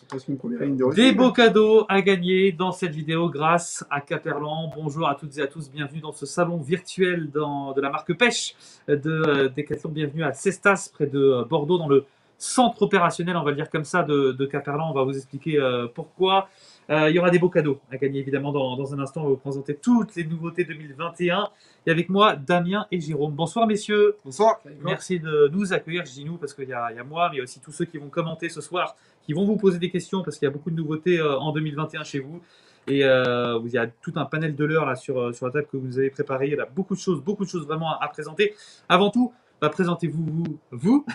C'est presque une première ligne de Des recul. beaux cadeaux à gagner dans cette vidéo grâce à Caperlan. Bonjour à toutes et à tous, bienvenue dans ce salon virtuel de la marque Pêche de Decathlon. Bienvenue à Cestas, près de Bordeaux, dans le centre opérationnel, on va le dire comme ça, de Caperlan. On va vous expliquer pourquoi. Il y aura des beaux cadeaux à gagner évidemment dans un instant. On va vous présenter toutes les nouveautés 2021. Et avec moi, Damien et Jérôme. Bonsoir messieurs. Bonsoir. Merci de nous accueillir. Je dis nous parce qu'il y a moi, mais il y a aussi tous ceux qui vont commenter ce soir, qui vont vous poser des questions parce qu'il y a beaucoup de nouveautés en 2021 chez vous. Et il y a tout un panel de l'heure là sur la table que vous nous avez préparé. Il y a beaucoup de choses vraiment à présenter. Avant tout, présentez-vous.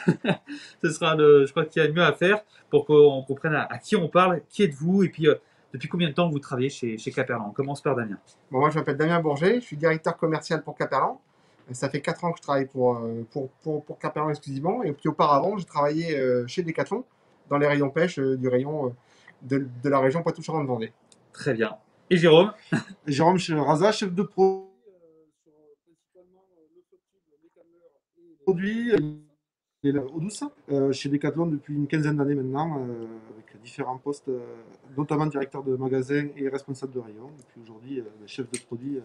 Ce sera je crois qu'il y a mieux à faire pour qu'on comprenne à qui on parle, qui êtes-vous et puis depuis combien de temps vous travaillez chez Caperlan. On commence par Damien. Bon, moi, je m'appelle Damien Bourget, je suis directeur commercial pour Caperlan. Ça fait 4 ans que je travaille pour Caperlan exclusivement. Et puis auparavant, j'ai travaillé chez Decathlon, dans les rayons pêche du rayon de la région Poitou-Charentes-Vendée. Très bien. Et Jérôme? Jérôme Raza, chef de sur principalement le produit et l'eau douce chez Decathlon depuis une quinzaine d'années maintenant, avec différents postes, notamment directeur de magasin et responsable de rayon. Et puis aujourd'hui, chef de produit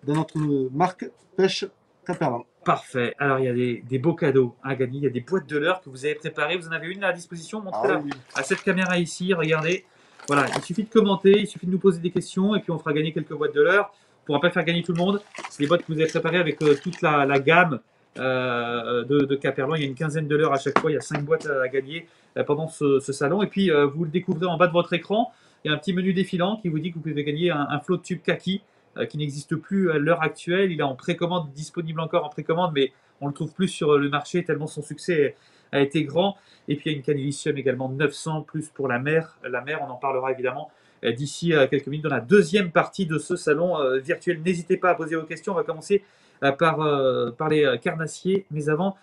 dans notre marque Pêche Caperlan. Parfait. Alors, il y a des beaux cadeaux à gagner. Il y a des boîtes de l'heure que vous avez préparées. Vous en avez une à disposition. Montrez-la à cette caméra ici. Regardez. Voilà, il suffit de commenter, il suffit de nous poser des questions et puis on fera gagner quelques boîtes de l'heure. On ne pourra pas faire gagner tout le monde. C'est des boîtes que vous avez préparées avec toute la gamme de Caperlan. Il y a une quinzaine de l'heure à chaque fois. Il y a 5 boîtes à gagner pendant ce salon. Et puis, vous le découvrez en bas de votre écran. Il y a un petit menu défilant qui vous dit que vous pouvez gagner un flot de tube kaki qui n'existe plus à l'heure actuelle. Il est en précommande, disponible encore en précommande, mais on le trouve plus sur le marché tellement son succès a été grand. Et puis il y a une canne Elysium également 900 plus pour la mer. La mer, on en parlera évidemment d'ici quelques minutes dans la deuxième partie de ce salon virtuel. N'hésitez pas à poser vos questions. On va commencer par les carnassiers. Mais avant,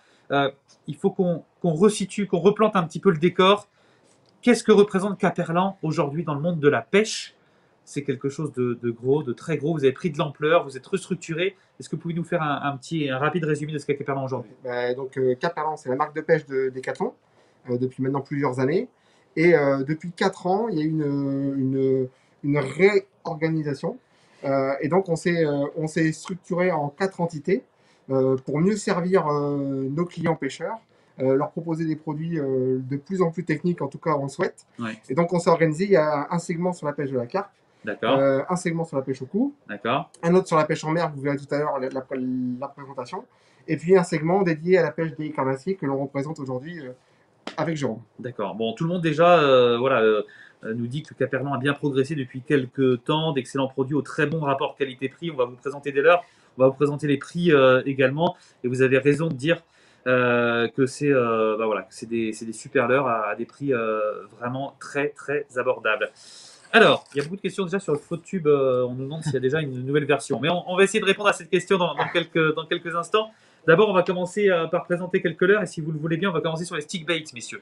il faut qu'on resitue, qu'on replante un petit peu le décor. Qu'est-ce que représente Caperlan aujourd'hui dans le monde de la pêche? C'est quelque chose de gros, de très gros. Vous avez pris de l'ampleur, vous êtes restructuré. Est-ce que vous pouvez nous faire un rapide résumé de ce qu'est Caperlan aujourd'hui? Donc, Caperlan, c'est la marque de pêche de Decathlon depuis maintenant plusieurs années. Et depuis 4 ans, il y a une réorganisation. Et donc, on s'est structuré en 4 entités pour mieux servir nos clients pêcheurs, leur proposer des produits de plus en plus techniques, en tout cas on le souhaite. Ouais. Et donc on s'est organisé, il y a un segment sur la pêche de la carpe, D'accord. un segment sur la pêche au cou, D'accord. un autre sur la pêche en mer, vous verrez tout à l'heure la présentation, et puis un segment dédié à la pêche des carnassiers que l'on représente aujourd'hui avec Jérôme. D'accord. Bon, tout le monde déjà nous dit que Caperlan a bien progressé depuis quelques temps, d'excellents produits au très bon rapport qualité-prix. On va vous présenter des leurs, on va vous présenter les prix également. Et vous avez raison de dire que c'est des super leurres à des prix vraiment très très abordables. Alors, il y a beaucoup de questions déjà sur le flot de tube. On nous demande s'il y a déjà une nouvelle version. Mais on va essayer de répondre à cette question dans quelques instants. D'abord, on va commencer par présenter quelques leurres. Et si vous le voulez bien, on va commencer sur les stick baits, messieurs.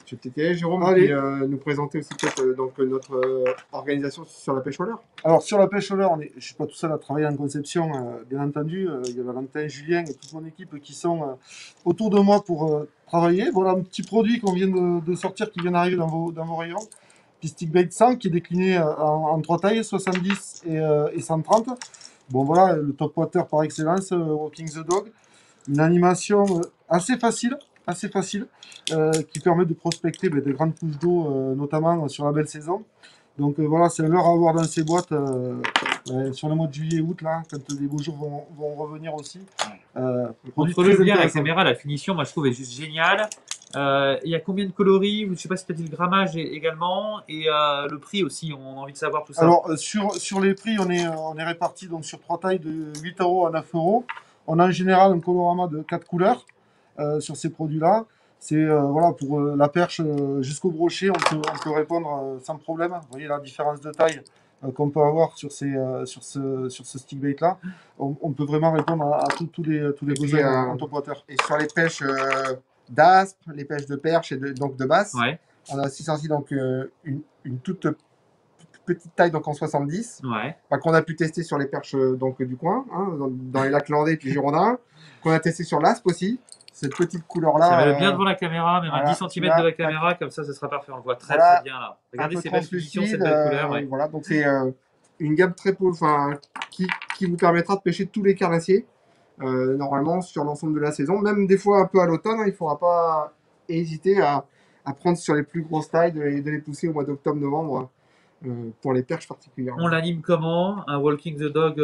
Je vais peut-être y aller, Jérôme, Allez. puis nous présenter aussi peut-être notre organisation sur la pêche au leurre. Alors sur la pêche au leurre, je ne suis pas tout seul à travailler en conception, bien entendu. Il y a Valentin, Julien et toute mon équipe qui sont autour de moi pour travailler. Voilà un petit produit qu'on vient de sortir, qui vient d'arriver dans vos rayons. Petit stick bait 100 qui est décliné en 3 tailles, 70 et 130. Bon voilà, le top water par excellence, Walking the Dog. Une animation assez facile, qui permet de prospecter des grandes couches d'eau, notamment sur la belle saison. Donc voilà, c'est l'heure à avoir dans ces boîtes sur le mois de juillet et août, là, quand les beaux jours vont revenir aussi. Entre le lien et la caméra, la finition, moi je trouve est juste géniale. Il y a combien de coloris? Je ne sais pas si tu as dit le grammage également. Et le prix aussi, on a envie de savoir tout ça. Alors sur les prix, on est réparti donc, sur 3 tailles de 8 € à 9 €. On a en général un colorama de 4 couleurs sur ces produits-là. C'est voilà, pour la perche jusqu'au brochet, on peut répondre sans problème. Vous voyez la différence de taille qu'on peut avoir sur ce stick bait là. On peut vraiment répondre à tous les besoins en top water. Et sur les pêches d'aspe, les pêches de perche et donc de basse, Ouais. on a aussi sorti donc une toute petite taille donc en 70, Ouais. qu'on a pu tester sur les perches donc du coin, hein, dans les lacs landais puis girondins, qu'on a testé sur l'aspe aussi. cette petite Ça couleur-là. va bien devant la caméra, même à voilà, 10 cm là, de la caméra, comme ça sera parfait. On le voit très voilà, très bien là. un Regardez peu ces belles finitions, cette translucide. belle couleur. Ouais. Voilà, donc c'est une gamme très enfin, qui vous permettra de pêcher tous les carnassiers. Normalement sur l'ensemble de la saison, même des fois un peu à l'automne, hein, il ne faudra pas hésiter à prendre sur les plus grosses tailles, de les pousser au mois d'octobre-novembre pour les perches particulièrement. On l'anime comment? Un walking the dog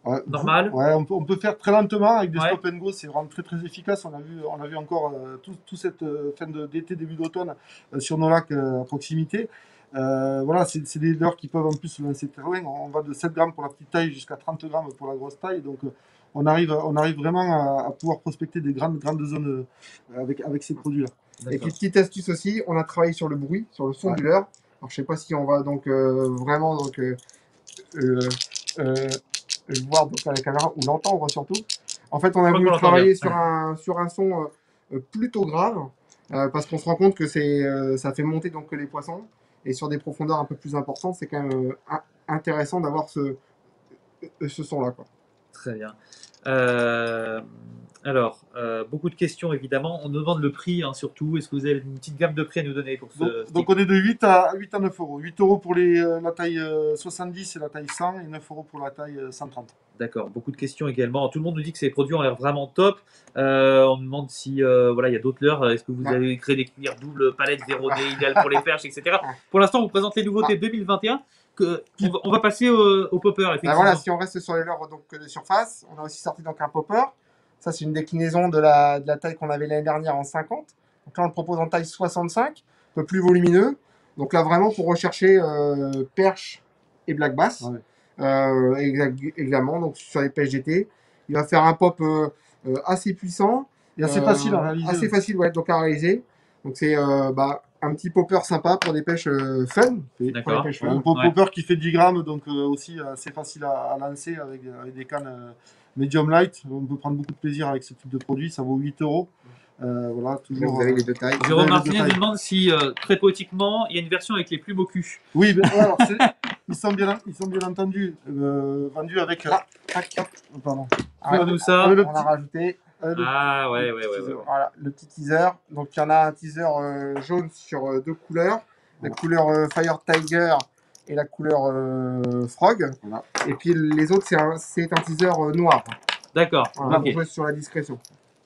Ouais, normal? ouais, on peut faire très lentement avec des Ouais. stop and go, c'est vraiment très très efficace. On a vu encore tout cette fin d'été, début d'automne sur nos lacs à proximité. Voilà, c'est des leurres qui peuvent en plus se lancer très loin. On va de 7 grammes pour la petite taille jusqu'à 30 grammes pour la grosse taille. Donc on arrive vraiment à pouvoir prospecter des grandes zones avec ces produits-là. Et puis petite astuce aussi, on a travaillé sur le bruit, sur le son du leurre. Alors je sais pas si on va donc vraiment donc le voir donc à la caméra ou l'entendre surtout. En fait, on a voulu travailler sur un son plutôt grave parce qu'on se rend compte que ça fait monter donc les poissons et sur des profondeurs un peu plus importantes, c'est quand même intéressant d'avoir ce son-là, quoi. Très bien. Alors, beaucoup de questions évidemment. On nous demande le prix hein, surtout. Est-ce que vous avez une petite gamme de prix à nous donner pour ce donc on est de 8 à 9 euros. 8 euros pour la taille 70 et la taille 100 et 9 euros pour la taille 130. D'accord, beaucoup de questions également. Tout le monde nous dit que ces produits ont l'air vraiment top. On nous demande si voilà, il y a d'autres leurres. Est-ce que vous avez créé des cuillères doubles, palettes 0D, idéales pour les perches, etc. Pour l'instant, on vous présente les nouveautés 2021. On va passer au popper, effectivement. Voilà, si on reste sur les leurres donc, de surface, on a aussi sorti donc un popper. Ça, c'est une déclinaison de la taille qu'on avait l'année dernière en 50. Donc là, on le propose en taille 65, un peu plus volumineux. Donc là, vraiment pour rechercher perche et black bass. Également, donc sur les pêches d'été. Il va faire un pop assez puissant. Et assez facile à réaliser. Assez facile, ouais, donc à réaliser. Donc c'est un petit popper sympa pour des pêches fun. D'accord. Un popper qui fait 10 grammes, donc aussi assez facile à lancer avec des cannes medium light. On peut prendre beaucoup de plaisir avec ce type de produit. Ça vaut 8 euros. Voilà, toujours. Vous avez les deux tailles. Jérôme Martinez nous demande si, très poétiquement, il y a une version avec les plumes au cul. Oui, ben, alors, ils sont bien entendu vendus avec. Pardon. Nous ça. On a rajouté. Ah ouais. Voilà, le petit teaser. Donc il y en a un teaser jaune sur deux couleurs. La couleur Fire Tiger et la couleur Frog. Voilà. Et puis les autres, c'est un teaser noir. D'accord. Voilà, pour jouer sur la discrétion.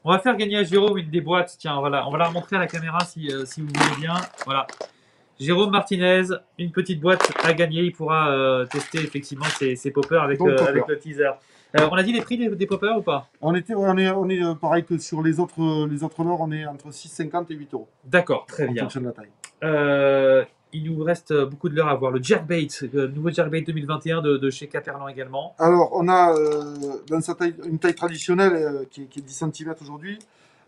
On va faire gagner à Jérôme une des boîtes. Tiens, voilà, on va la remontrer à la caméra si vous voulez bien. Voilà. Jérôme Martinez, une petite boîte à gagner. Il pourra tester effectivement ses poppers avec le teaser. On a dit les prix des poppers ou pas? On est pareil que sur les autres leurres, on est entre 6,50 et 8 euros. D'accord, très bien. En fonction de la taille. Il nous reste beaucoup de leurres à voir. Le jerkbait, le nouveau jerkbait 2021 de chez Caperlan également. Alors, on a dans sa taille, une taille traditionnelle qui est 10 cm aujourd'hui.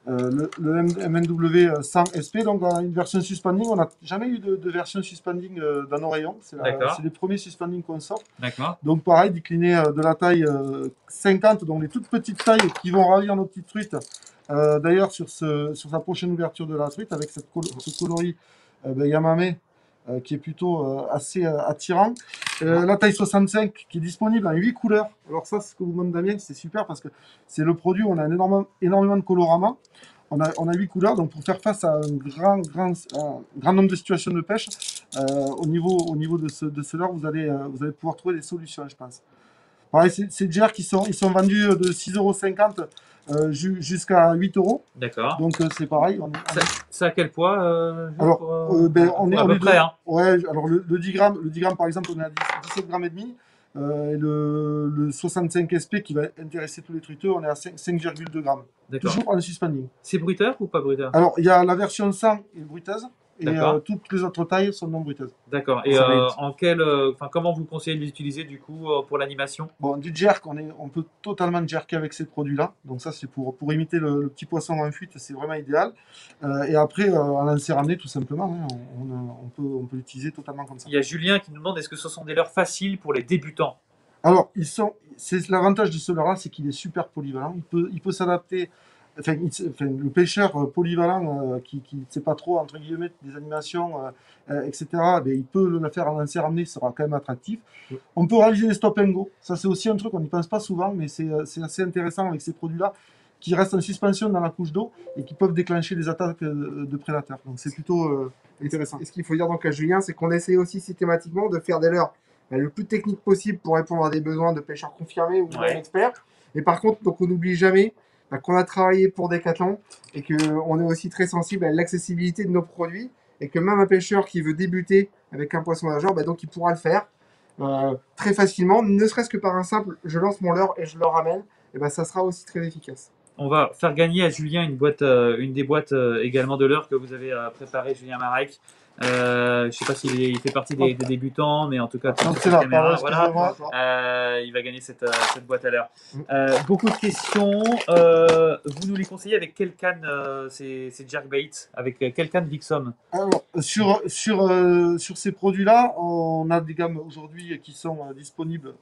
Le MNW 100 SP, donc une version suspending. On n'a jamais eu de version suspending dans nos rayons. C'est les premiers suspending qu'on sort. D'accord. Donc pareil, décliné de la taille 50, donc les toutes petites tailles qui vont ravir nos petites truites. D'ailleurs, sur sa prochaine ouverture de la truite, avec ce coloris Yamame, qui est plutôt assez attirant. La taille 65 qui est disponible en 8 couleurs. Alors ça, ce que vous demandez Damien, c'est super parce que c'est le produit où on a énormément de colorama. On a 8 couleurs, donc pour faire face à un grand nombre de situations de pêche, au niveau de ce leurre, vous allez pouvoir trouver des solutions, je pense. Pareil, ces jerks, ils sont vendus de 6,50 € jusqu'à 8 €. D'accord. Donc c'est pareil. Ça à quel poids alors, on est à peu près. Hein. Ouais, alors le 10 grammes, par exemple, on est à 17 grammes et demi. Et le 65 SP qui va intéresser tous les truiteux, on est à 5,2 grammes. Toujours en suspending. C'est bruiteur ou pas bruiteur? Alors, il y a la version 100 et bruiteuse. Et toutes les autres tailles sont non bruiteuses. D'accord. Et comment vous conseillez de les utiliser du coup pour l'animation? Bon, du jerk, on peut totalement jerker avec ces produits-là. Donc ça, c'est pour imiter le petit poisson en fuite, c'est vraiment idéal. Et après, à lancer ramener tout simplement, hein, on peut l'utiliser totalement comme ça. Il y a Julien qui nous demande est-ce que ce sont des leurres faciles pour les débutants? Alors, c'est l'avantage de ce leurre-là, c'est qu'il est super polyvalent. Il peut s'adapter. Enfin, le pêcheur polyvalent qui ne sait pas trop, entre guillemets, des animations, etc., il peut le faire en lancer ramener, ce sera quand même attractif. On peut réaliser des stop and go. Ça, c'est aussi un truc, on n'y pense pas souvent, mais c'est assez intéressant avec ces produits-là. qui restent en suspension dans la couche d'eau et qui peuvent déclencher des attaques de prédateurs. Donc c'est plutôt intéressant. Et ce qu'il faut dire donc à Julien, c'est qu'on essaie aussi systématiquement de faire des leurres le plus technique possible pour répondre à des besoins de pêcheurs confirmés ou d'un expert. Et par contre, donc on n'oublie jamais qu'on a travaillé pour Decathlon et qu'on est aussi très sensible à l'accessibilité de nos produits et que même un pêcheur qui veut débuter avec un poisson nageur, donc il pourra le faire très facilement, ne serait-ce que par un simple je lance mon leurre et je le ramène, et ça sera aussi très efficace. On va faire gagner à Julien une des boîtes également de leurre que vous avez préparé, Julien Marek. Je ne sais pas s'il fait partie des débutants, mais en tout cas, c'est là, caméra, voilà. Il va gagner cette boîte à leurre. Beaucoup de questions. Vous nous les conseillez avec quelle canne ces jerkbait? Avec quelle canne Vixom? Alors, sur ces produits-là, on a des gammes aujourd'hui qui sont disponibles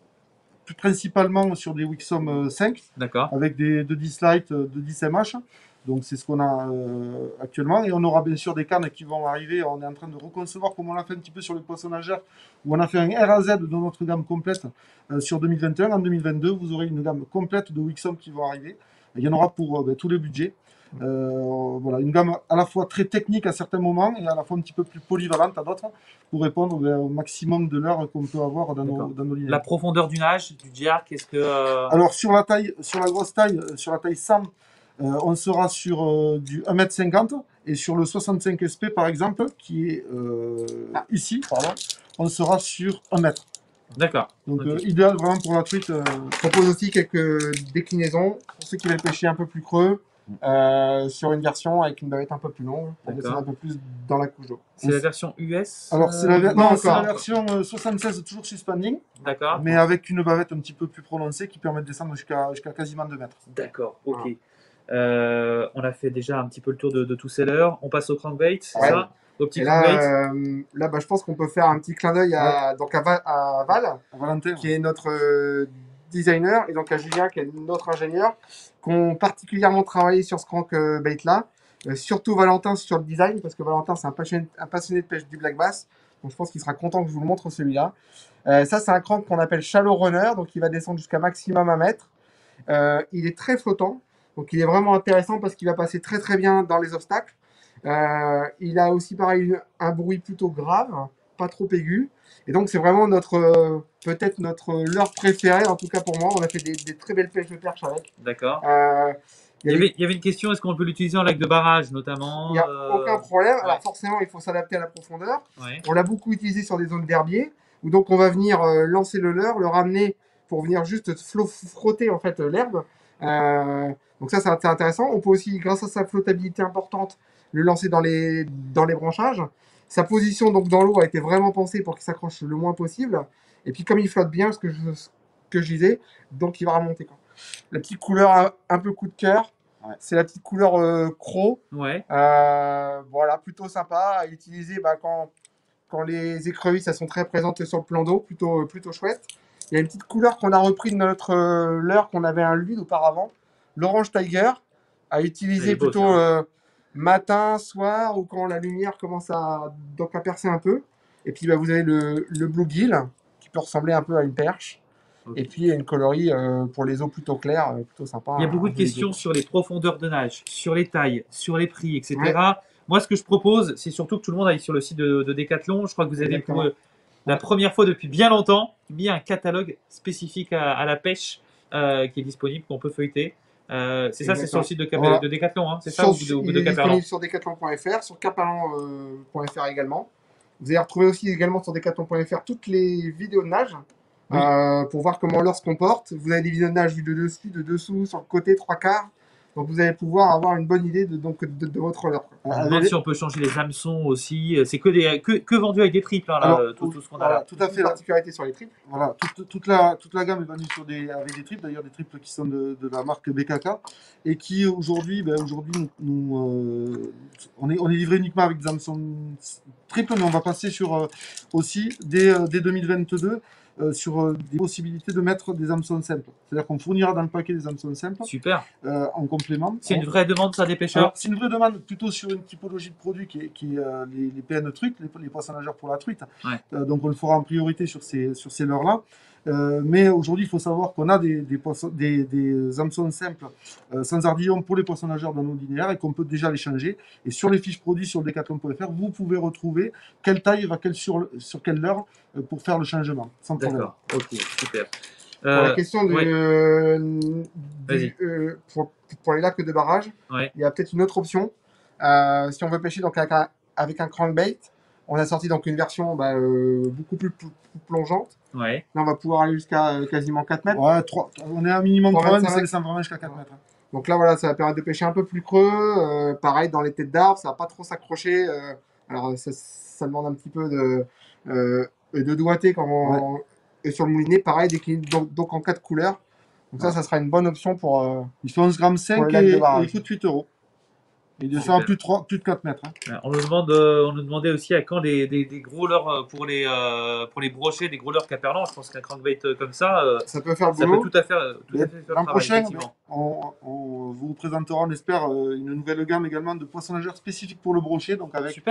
principalement sur des Wixom 5, avec des 10 Lite, de 10 MH. Donc c'est ce qu'on a actuellement. Et on aura bien sûr des cannes qui vont arriver. On est en train de reconcevoir, comme on l'a fait un petit peu sur les poissons nageurs, où on a fait un R à Z de notre gamme complète sur 2021. En 2022, vous aurez une gamme complète de Wixom qui vont arriver. Il y en aura pour tous les budgets. Voilà, une gamme à la fois très technique à certains moments et à la fois un petit peu plus polyvalente à d'autres pour répondre au maximum de l'heure qu'on peut avoir dans nos lignes. La profondeur du nage, du jerk, est-ce que... Alors sur la grosse taille, sur la taille 100, on sera sur du 1,50 m et sur le 65 SP par exemple, qui est ici, on sera sur 1 mètre. D'accord. Donc idéal vraiment pour la truite. Je propose aussi quelques déclinaisons pour ceux qui veulent pêcher un peu plus creux. Sur une version avec une bavette un peu plus longue pour descendre un peu plus dans la couche d'eau. C'est la version US Alors c'est la version 76 toujours suspending, mais avec une bavette un petit peu plus prononcée qui permet de descendre jusqu'à quasiment 2 mètres. D'accord, ok. Voilà. On a fait déjà un petit peu le tour de tous ces leurres. On passe au crankbait, c'est ça? Au petit crankbait. Là je pense qu'on peut faire un petit clin d'œil à Val, Valentin, qui est notre designer, et donc à Julien qui est notre ingénieur, qui ont particulièrement travaillé sur ce crankbait là, surtout Valentin sur le design, parce que Valentin c'est un passionné de pêche du black bass, donc je pense qu'il sera content que je vous le montre celui-là. Ça c'est un crank qu'on appelle shallow runner, donc il va descendre jusqu'à maximum 1 mètre. Il est très flottant, donc il est vraiment intéressant parce qu'il va passer très très bien dans les obstacles. Il a aussi pareil un bruit plutôt grave, pas trop aigu. Et donc c'est vraiment peut-être notre leurre préféré, en tout cas pour moi. On a fait des très belles pêches de perche avec. D'accord. Il y avait une question, est-ce qu'on peut l'utiliser en lac de barrage notamment? Il n'y a aucun problème. Alors forcément, il faut s'adapter à la profondeur. On l'a beaucoup utilisé sur des zones d'herbier, où donc on va venir lancer le leurre, le ramener pour venir juste frotter en fait l'herbe. Donc ça c'est intéressant. On peut aussi, grâce à sa flottabilité importante, le lancer dans les branchages. Sa position donc dans l'eau a été vraiment pensée pour qu'il s'accroche le moins possible. Et puis comme il flotte bien, ce que je disais, donc il va remonter. La petite couleur un peu coup de cœur, c'est la petite couleur croc. Voilà, plutôt sympa à utiliser quand les écrevisses elles sont très présentes sur le plan d'eau, plutôt chouette. Il y a une petite couleur qu'on a repris de notre leurre qu'on avait un lude auparavant, l'Orange Tiger, à utiliser plutôt matin, soir, ou quand la lumière commence à percer un peu. Et puis vous avez le bluegill, qui peut ressembler un peu à une perche. Et puis il y a une coloris pour les eaux plutôt claires, plutôt sympa. Il y a beaucoup de questions sur les profondeurs de nage, sur les tailles, sur les prix, etc. Moi, ce que je propose, c'est surtout que tout le monde aille sur le site de Decathlon. Je crois que vous avez pour la première fois depuis bien longtemps mis un catalogue spécifique à la pêche qui est disponible, qu'on peut feuilleter. C'est ça, c'est sur le site de Decathlon, hein, c'est ça, ou de Caperlan? Il est disponible sur decathlon.fr, sur caperlan.fr également. Vous allez retrouver aussi également sur decathlon.fr toutes les vidéos de nage pour voir comment l'or se comporte. Vous avez des vidéos de nage vues de dessus, de dessous, sur le côté, 3/4. Donc vous allez pouvoir avoir une bonne idée de votre leurre. On se demande si on peut changer les hameçons aussi. C'est que vendu avec des triples, hein, là, tout ce qu'on a là. Tout à fait. La particularité sur les triples. Voilà, toute la gamme est vendue avec des triples, d'ailleurs des triples qui sont de la marque BKK et qui aujourd'hui, on est livré uniquement avec des hameçons triples, mais on va passer sur aussi dès 2022 sur des possibilités de mettre des hameçons simples. C'est-à-dire qu'on fournira dans le paquet des hameçons simples Super. en complément. C'est une vraie demande, ça, des pêcheurs? C'est une vraie demande plutôt sur une typologie de produits qui est les PN truites, les poissons nageurs pour la truite. Ouais. Donc on le fera en priorité sur ces leurres-là. Mais aujourd'hui, il faut savoir qu'on a des hameçons simples sans ardillon pour les poissons nageurs dans nos linéaires et qu'on peut déjà les changer. Et sur les fiches produits sur decathlon.fr, vous pouvez retrouver quelle taille va sur quelle leurre pour faire le changement, sans problème. D'accord, ok, super. Pour la question ouais. pour les lacs de barrage, Ouais. il y a peut-être une autre option. Si on veut pêcher donc avec un crankbait, on a sorti donc une version beaucoup plus plongeante. Ouais. Là, on va pouvoir aller jusqu'à quasiment 4 mètres. Ouais, on est à un minimum 3 mètres, mais ça descend vraiment jusqu'à 4 mètres. Donc là, voilà, ça va permettre de pêcher un peu plus creux. Pareil, dans les têtes d'arbres, ça va pas trop s'accrocher. Alors, ça demande un petit peu de doigté quand on... Et sur le moulinet, pareil, donc en 4 couleurs. Donc ça sera une bonne option pour... Il fait 11 grammes 5 et il coûte 8 €. Il descend plus de 4 mètres. Hein. On nous demandait aussi à quand des gros leurres pour les brochets, des gros leurres caperlans. Je pense qu'un crankbait comme ça peut faire le boulot. Ça peut tout à fait faire le L'an prochain, on vous présentera, on espère, une nouvelle gamme également de poissons nageurs spécifiques pour le brochet. Donc avec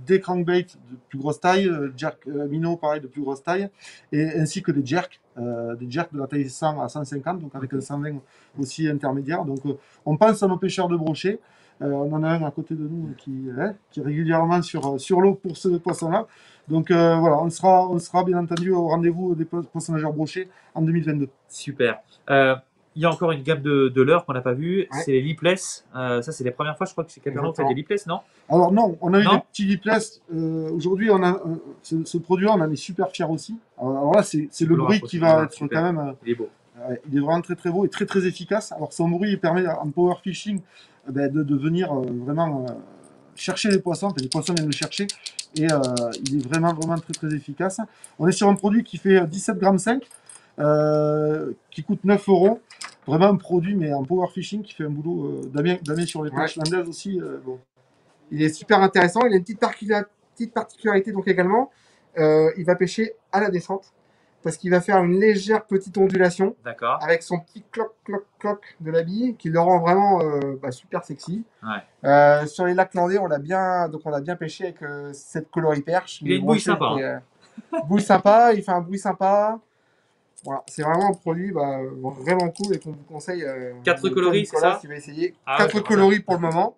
des crankbaits de plus grosse taille, jerk minnow pareil de plus grosse taille, ainsi que des jerks de la taille 100 à 150, donc avec un 120 aussi intermédiaire. Donc on pense à nos pêcheurs de brochet. On en a un à côté de nous qui est régulièrement sur l'eau pour ce poisson-là. Donc voilà, on sera bien entendu au rendez-vous des poissons nageurs brochés en 2022. Super. Il y a encore une gamme de leurres qu'on n'a pas vue, c'est les lipless. Ça, c'est les premières fois, je crois que c'est Capernaum qui fait des lipless, non? Alors non, on a eu des petits lipless. Aujourd'hui, on a ce produit-là, on en est super fiers aussi. Alors là, c'est le bruit qui va être quand même... Il est beau. Il est vraiment très très beau et très très efficace. Alors son bruit permet en power fishing de venir vraiment chercher les poissons. Les poissons viennent le chercher et il est vraiment très très efficace. On est sur un produit qui fait 17 grammes 5, qui coûte 9 €. Vraiment un produit mais en power fishing qui fait un boulot. Damien sur les plages landaises aussi. Bon. Il est super intéressant. Il a une petite particularité donc également. Il va pêcher à la descente. Parce qu'il va faire une légère petite ondulation avec son petit cloc de la bille qui le rend vraiment super sexy. Ouais. Sur les lacs landais, on a bien pêché avec cette coloriperche. Il a une bouille sympa. Bouille sympa, il fait un bruit sympa. Voilà, c'est vraiment un produit vraiment cool et qu'on vous conseille. 4 coloris, c'est ça? Qui va essayer. 4 coloris pour le moment.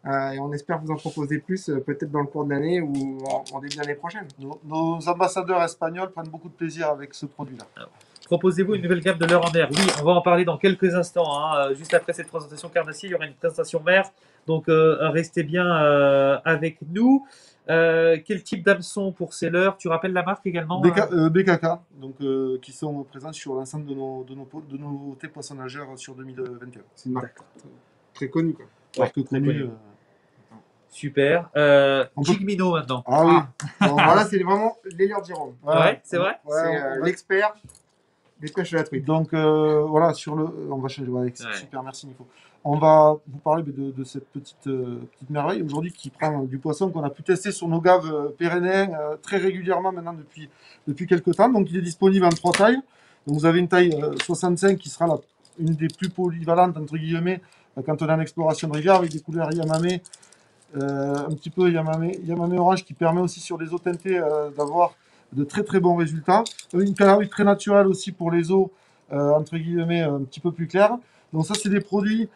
Et on espère vous en proposer plus, peut-être dans le cours de l'année ou en début d'année prochaine. Nos ambassadeurs espagnols prennent beaucoup de plaisir avec ce produit-là. Proposez-vous une nouvelle gamme de leurres en mer? Oui, on va en parler dans quelques instants. Hein. Juste après cette présentation Carnassier, il y aura une présentation mer. Donc restez bien avec nous. Quel type d'hameçon pour ces leurres? Tu rappelles la marque également? BKK, donc, qui sont présents sur l'ensemble de nos poissons nageurs sur 2021. C'est une marque très connue. Quoi. Très connue. Super. Jig Minnow maintenant. Ah oui. Voilà, c'est vraiment l'Elior Jérôme. Ouais, c'est vrai. C'est l'expert des pêches de la truite. Donc voilà, on va changer. Super, merci Nico. On va vous parler de cette petite merveille aujourd'hui qui prend du poisson qu'on a pu tester sur nos gaves Pyrénéens très régulièrement maintenant depuis quelques temps. Donc il est disponible en 3 tailles. Donc vous avez une taille 65 qui sera une des plus polyvalentes entre guillemets quand on est en exploration de rivière avec des couleurs Yamame. Un petit peu Yamame orange qui permet aussi sur les eaux teintées d'avoir de très très bons résultats. Une calorie très naturelle aussi pour les eaux entre guillemets un petit peu plus claires. Donc ça c'est des produits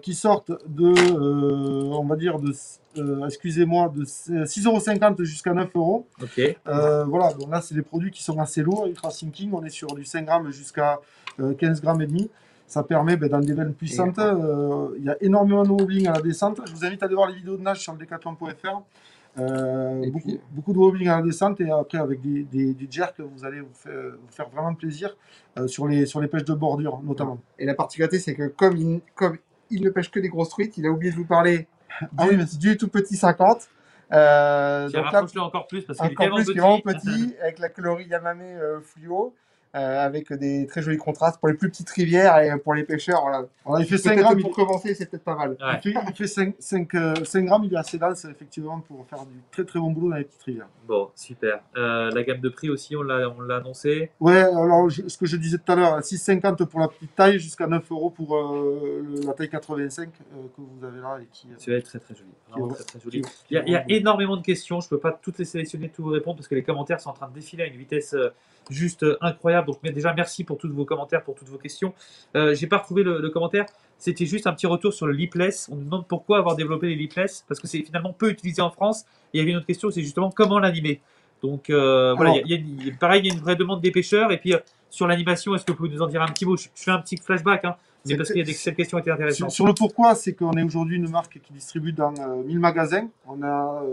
qui sortent on va dire de 6,50 € jusqu'à 9 €. Ok. Voilà, donc là c'est des produits qui sont assez lourds, ultra sinking, on est sur du 5 grammes jusqu'à 15 grammes et demi. Ça permet dans des veines puissantes, il y a énormément de wobbling à la descente. Je vous invite à aller voir les vidéos de nage sur le decathlon.fr. Beaucoup de wobbling à la descente et après avec des jerks, vous allez vous faire vraiment plaisir sur les pêches de bordure notamment. Et la particularité c'est que comme il ne pêche que des grosses truites, il a oublié de vous parler du tout petit 50. Rapproche-le encore plus parce qu'il est tellement petit. Avec la colorie Yamame fluo. avec des très jolis contrastes pour les plus petites rivières et pour les pêcheurs. Voilà. Alors, il fait 5 Peut-être grammes. pour commencer, c'est peut-être pas mal. Ouais. Il fait 5 grammes, il est assez dense, effectivement, pour faire du très très bon boulot dans les petites rivières. Bon, super. La gamme de prix aussi, on l'a annoncé. Ouais, alors ce que je disais tout à l'heure, 6,50 pour la petite taille, jusqu'à 9 € pour la taille 85 que vous avez là. Et qui, Celui-là est très très joli. Vraiment très très joli. qui- Il y a énormément de questions. Je ne peux pas toutes les sélectionner, toutes vous répondre parce que les commentaires sont en train de défiler à une vitesse juste incroyable. Donc déjà merci pour tous vos commentaires, pour toutes vos questions. J'ai pas retrouvé le commentaire. C'était juste un petit retour sur le lipless. On nous demande pourquoi avoir développé les lipless parce que c'est finalement peu utilisé en France. Et il y avait une autre question, c'est justement comment l'animer. Donc voilà, pareil, il y a une vraie demande des pêcheurs. Et puis sur l'animation, est-ce que vous pouvez nous en dire un petit mot? Je fais un petit flashback, hein, mais parce qu'il y a cette question était intéressante. Sur le pourquoi, c'est qu'on est aujourd'hui une marque qui distribue dans 1000 magasins. On a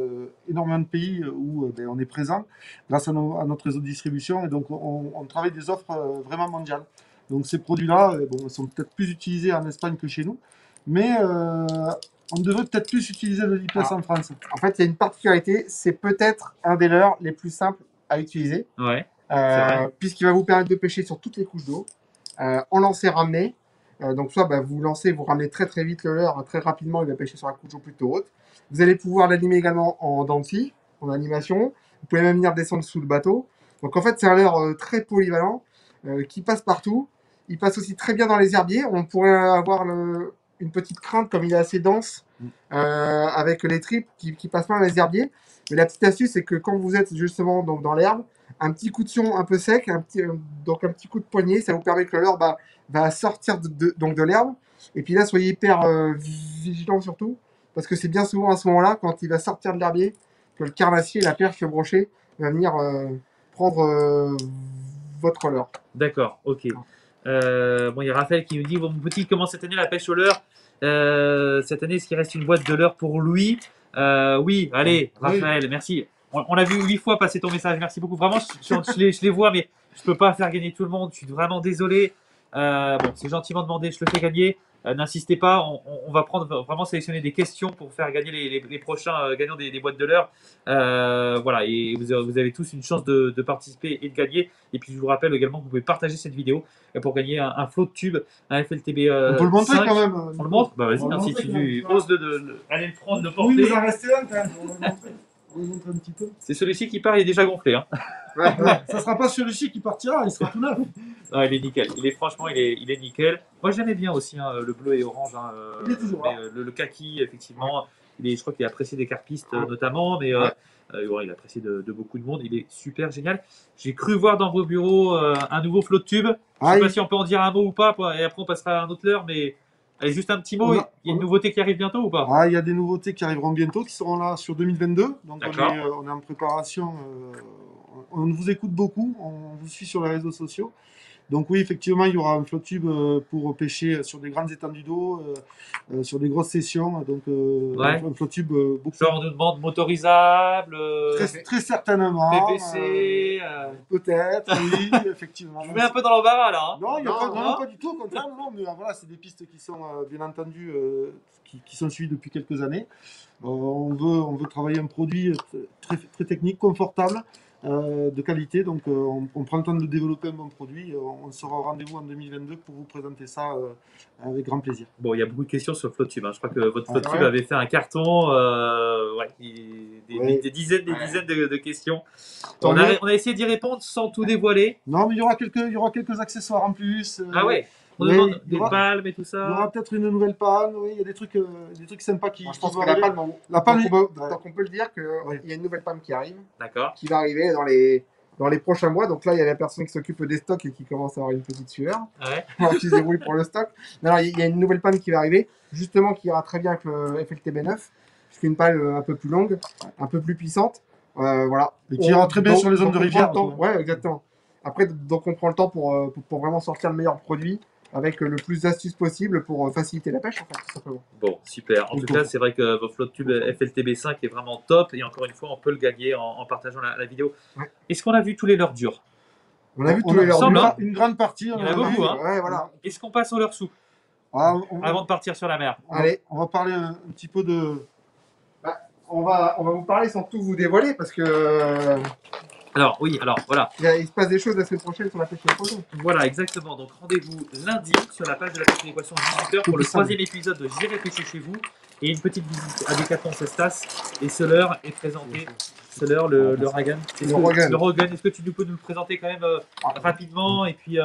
énormément de pays où on est présent grâce à notre réseau de distribution. Et donc, on travaille des offres vraiment mondiales. Donc, ces produits-là sont peut-être plus utilisés en Espagne que chez nous. Mais on devrait peut-être plus utiliser le lipless en France. En fait, il y a une particularité, c'est peut-être un des leurs les plus simples à utiliser. Ouais. Puisqu'il va vous permettre de pêcher sur toutes les couches d'eau, en lancer ramener. Donc soit vous lancez, vous ramenez très très vite le leurre, très rapidement il va pêcher sur la couche d'eau plutôt haute. Vous allez pouvoir l'animer également en dents de scie, en animation. Vous pouvez même venir descendre sous le bateau. Donc en fait c'est un leurre très polyvalent qui passe partout. Il passe aussi très bien dans les herbiers. On pourrait avoir une petite crainte comme il est assez dense avec les tripes qui passent pas dans les herbiers. Mais la petite astuce c'est que quand vous êtes justement donc, dans l'herbe, un petit coup de sion un peu sec, donc un petit coup de poignet, ça vous permet que le leurre va sortir donc de l'herbe. Et puis là, soyez hyper vigilant surtout, parce que c'est bien souvent à ce moment-là, quand il va sortir de l'herbier, que le carnassier, la perche, le brochet, va venir prendre votre leurre. D'accord, ok. Bon, il y a Raphaël qui nous dit, bon, mon petit commence cette année la pêche au leurre. Cette année, est-ce qu'il reste une boîte de leurre pour lui? Oui, allez, Raphaël, merci. On a vu 8 fois passer ton message, merci beaucoup. Vraiment, je les vois, mais je peux pas faire gagner tout le monde. Je suis vraiment désolé. Bon, c'est gentiment demandé, je le fais gagner. N'insistez pas, on va vraiment sélectionner des questions pour faire gagner les prochains gagnants des boîtes de l'heure. Voilà, et vous avez tous une chance de participer et de gagner. Et puis je vous rappelle également que vous pouvez partager cette vidéo pour gagner un flot de tube, un FLTB. On peut le montrer 5. quand même. On le montre? Bah vas-y, si tu oses aller le prendre, le porter. Oui, il nous en reste un quand même. On va le montrer. On va le montrer un petit peu. C'est celui-ci qui part, il est déjà gonflé. Hein. Ça sera pas celui-ci qui partira, il sera tout neuf. Non, il est nickel. Franchement, il est nickel. Moi, j'aimais bien aussi le bleu et orange. Hein, il est toujours là. Le kaki, effectivement, je crois qu'il est apprécié des carpistes notamment, mais il est apprécié de beaucoup de monde. Il est super génial. J'ai cru voir dans vos bureaux un nouveau flot de tube. Je ne sais pas si on peut en dire un mot ou pas, et après on passera à un autre leurre, mais allez, juste un petit mot. Il y a une nouveauté qui arrive bientôt ou pas? Il y a des nouveautés qui arriveront bientôt, qui seront là sur 2022. Donc on est en préparation. On vous écoute beaucoup, on vous suit sur les réseaux sociaux. Donc oui, effectivement, il y aura un flot tube pour pêcher sur des grandes étendues d'eau, sur des grosses sessions. Donc un flot tube beaucoup. Genre on nous demande motorisable, très certainement. PVC, peut-être, oui, effectivement. Je vous mets un peu dans l'embarras là. Hein. Non, pas du tout, au contraire. Non, mais voilà, c'est des pistes qui sont bien entendu qui sont suivies depuis quelques années. On veut travailler un produit très, très technique, confortable. De qualité, donc on prend le temps de développer un bon produit. On sera au rendez-vous en 2022 pour vous présenter ça avec grand plaisir. Bon, il y a beaucoup de questions sur le flot tube. Hein. Je crois que votre flot tube avait fait un carton, des dizaines de questions. On a essayé d'y répondre sans tout dévoiler. Non, mais il y aura quelques accessoires en plus. Ah ouais. On demande des palmes et tout ça. Il y aura peut-être une nouvelle palme. Oui, il y a des trucs sympas qui. Moi, je pense que la palme, on peut le dire qu'il y a une nouvelle palme qui arrive. D'accord. Qui va arriver dans les prochains mois. Donc là, il y a la personne qui s'occupe des stocks et qui commence à avoir une petite sueur. Ouais. Qui se débrouille pour le stock. Non, il y a une nouvelle palme qui va arriver, justement, qui ira très bien avec le FLTB 9. C'est une palme un peu plus longue, un peu plus puissante. Voilà. Et qui ira très bien sur les zones de rivière. Ouais, exactement. Après, donc on prend le temps pour vraiment sortir le meilleur produit avec le plus d'astuces possible pour faciliter la pêche, en fait, tout simplement. Bon, super. En tout cas, c'est vrai que votre flot de tube FLTB 5 est vraiment top. Et encore une fois, on peut le gagner en partageant la vidéo. Ouais. Est-ce qu'on a vu tous les leurres durs? On a vu tous les leurres durs. Une grande partie. Il y en a beaucoup. Hein. Ouais, voilà. Est-ce qu'on passe au leurre sous avant de partir sur la mer? Allez, on va parler un petit peu de... On va vous parler sans tout vous dévoiler parce que Alors, oui, alors voilà. Il se passe des choses la semaine prochaine sur la pêche et poisson. Voilà, exactement. Donc rendez-vous lundi sur la page de la pêche et l'équation 18h pour le 3e épisode de J'irai pêcher chez vous. Et une petite visite à Decathlon Cestas. Et Soler est présenté. Soler, le Ragan. Le Rogan. Est-ce que tu peux nous le présenter quand même rapidement? Et puis,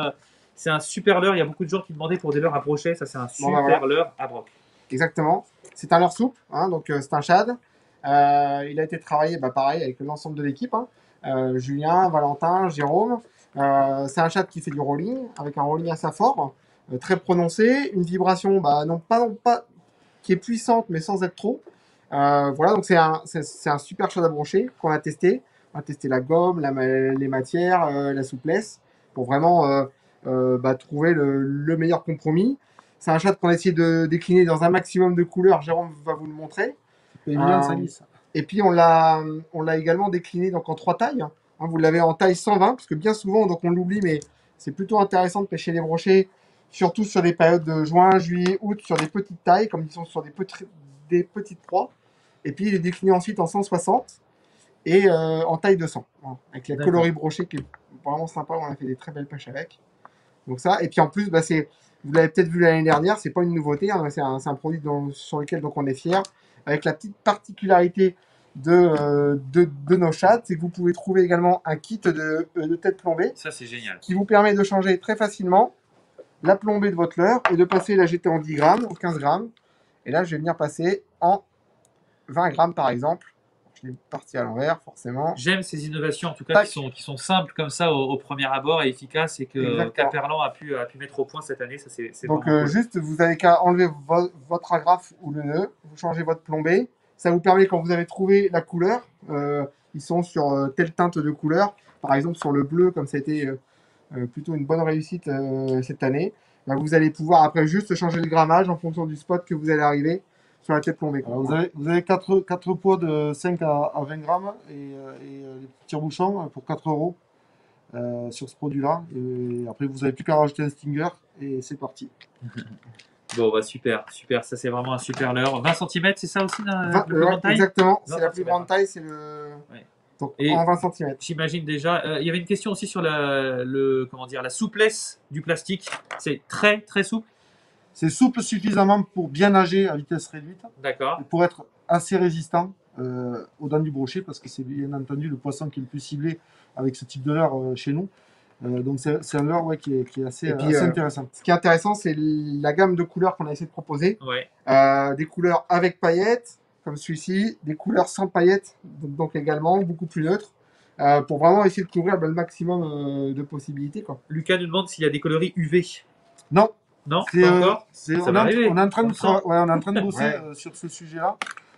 c'est un super leurre. Il y a beaucoup de gens qui demandaient pour des leurres à brochet. Ça, c'est un super leurre à broc. Exactement. C'est un leurre souple, hein, donc c'est un shad. Il a été travaillé, pareil, avec l'ensemble de l'équipe. Hein. Julien, Valentin, Jérôme. C'est un shad qui fait du rolling, avec un rolling assez fort, très prononcé, une vibration, non pas qui est puissante, mais sans être trop. Voilà, donc c'est un super shad à brocher qu'on a testé. On a testé la gomme, les matières, la souplesse, pour vraiment trouver le meilleur compromis. C'est un shad qu'on a essayé de décliner dans un maximum de couleurs. Jérôme va vous le montrer. Et puis on l'a également décliné donc en 3 tailles. Hein, vous l'avez en taille 120, parce que bien souvent, donc on l'oublie, mais c'est plutôt intéressant de pêcher les brochets, surtout sur des périodes de juin, juillet, août, sur des petites tailles, comme ils sont sur des petites proies. Et puis il est décliné ensuite en 160 et en taille 200, hein, avec la coloris brochet qui est vraiment sympa. On a fait des très belles pêches avec. Donc ça, et puis en plus, vous l'avez peut-être vu l'année dernière, c'est pas une nouveauté, hein, c'est un produit sur lequel donc on est fier. Avec la petite particularité de nos shads, c'est que vous pouvez trouver également un kit de tête plombée. Ça, c'est génial. Qui vous permet de changer très facilement la plombée de votre leurre et de passer la GT en 10 grammes ou 15 grammes. Et là, je vais venir passer en 20 grammes par exemple. Je l'ai parti à l'envers, forcément. J'aime ces innovations, en tout cas, qui sont simples comme ça au premier abord et efficaces, et que Caperlan a pu mettre au point cette année. Ça, c'est donc, juste, vous avez qu'à enlever votre agrafe ou le nœud, vous changez votre plombée. Ça vous permet, quand vous avez trouvé la couleur, ils sont sur telle teinte de couleur. Par exemple, sur le bleu, comme ça a été plutôt une bonne réussite cette année, vous allez pouvoir après juste changer le grammage en fonction du spot que vous allez arriver sur la tête plombée. Alors, vous avez 4 poids de 5 à 20 grammes et les petits bouchons pour 4 euros sur ce produit-là. Et après, vous n'avez plus qu'à rajouter un stinger et c'est parti. Bon, super. Ça, c'est vraiment un super leurre. 20 cm, c'est ça aussi la plus grande taille? Exactement, c'est la plus grande taille, c'est le. Ouais. Donc, en 20 cm. J'imagine déjà. Il y avait une question aussi sur la souplesse du plastique. C'est très, très souple. C'est souple suffisamment pour bien nager à vitesse réduite. D'accord. Pour être assez résistant aux dents du brochet, parce que c'est bien entendu le poisson qui est le plus ciblé avec ce type de leurre chez nous. Donc c'est un leurre qui est assez intéressant. Ce qui est intéressant, c'est la gamme de couleurs qu'on a essayé de proposer. Ouais. Des couleurs avec paillettes, comme celui-ci, des couleurs sans paillettes, donc également beaucoup plus neutres, pour vraiment essayer de couvrir le maximum de possibilités. Quoi. Lucas nous demande s'il y a des coloris UV. Non. Non, pas encore. On est en train de bosser sur ce sujet-là.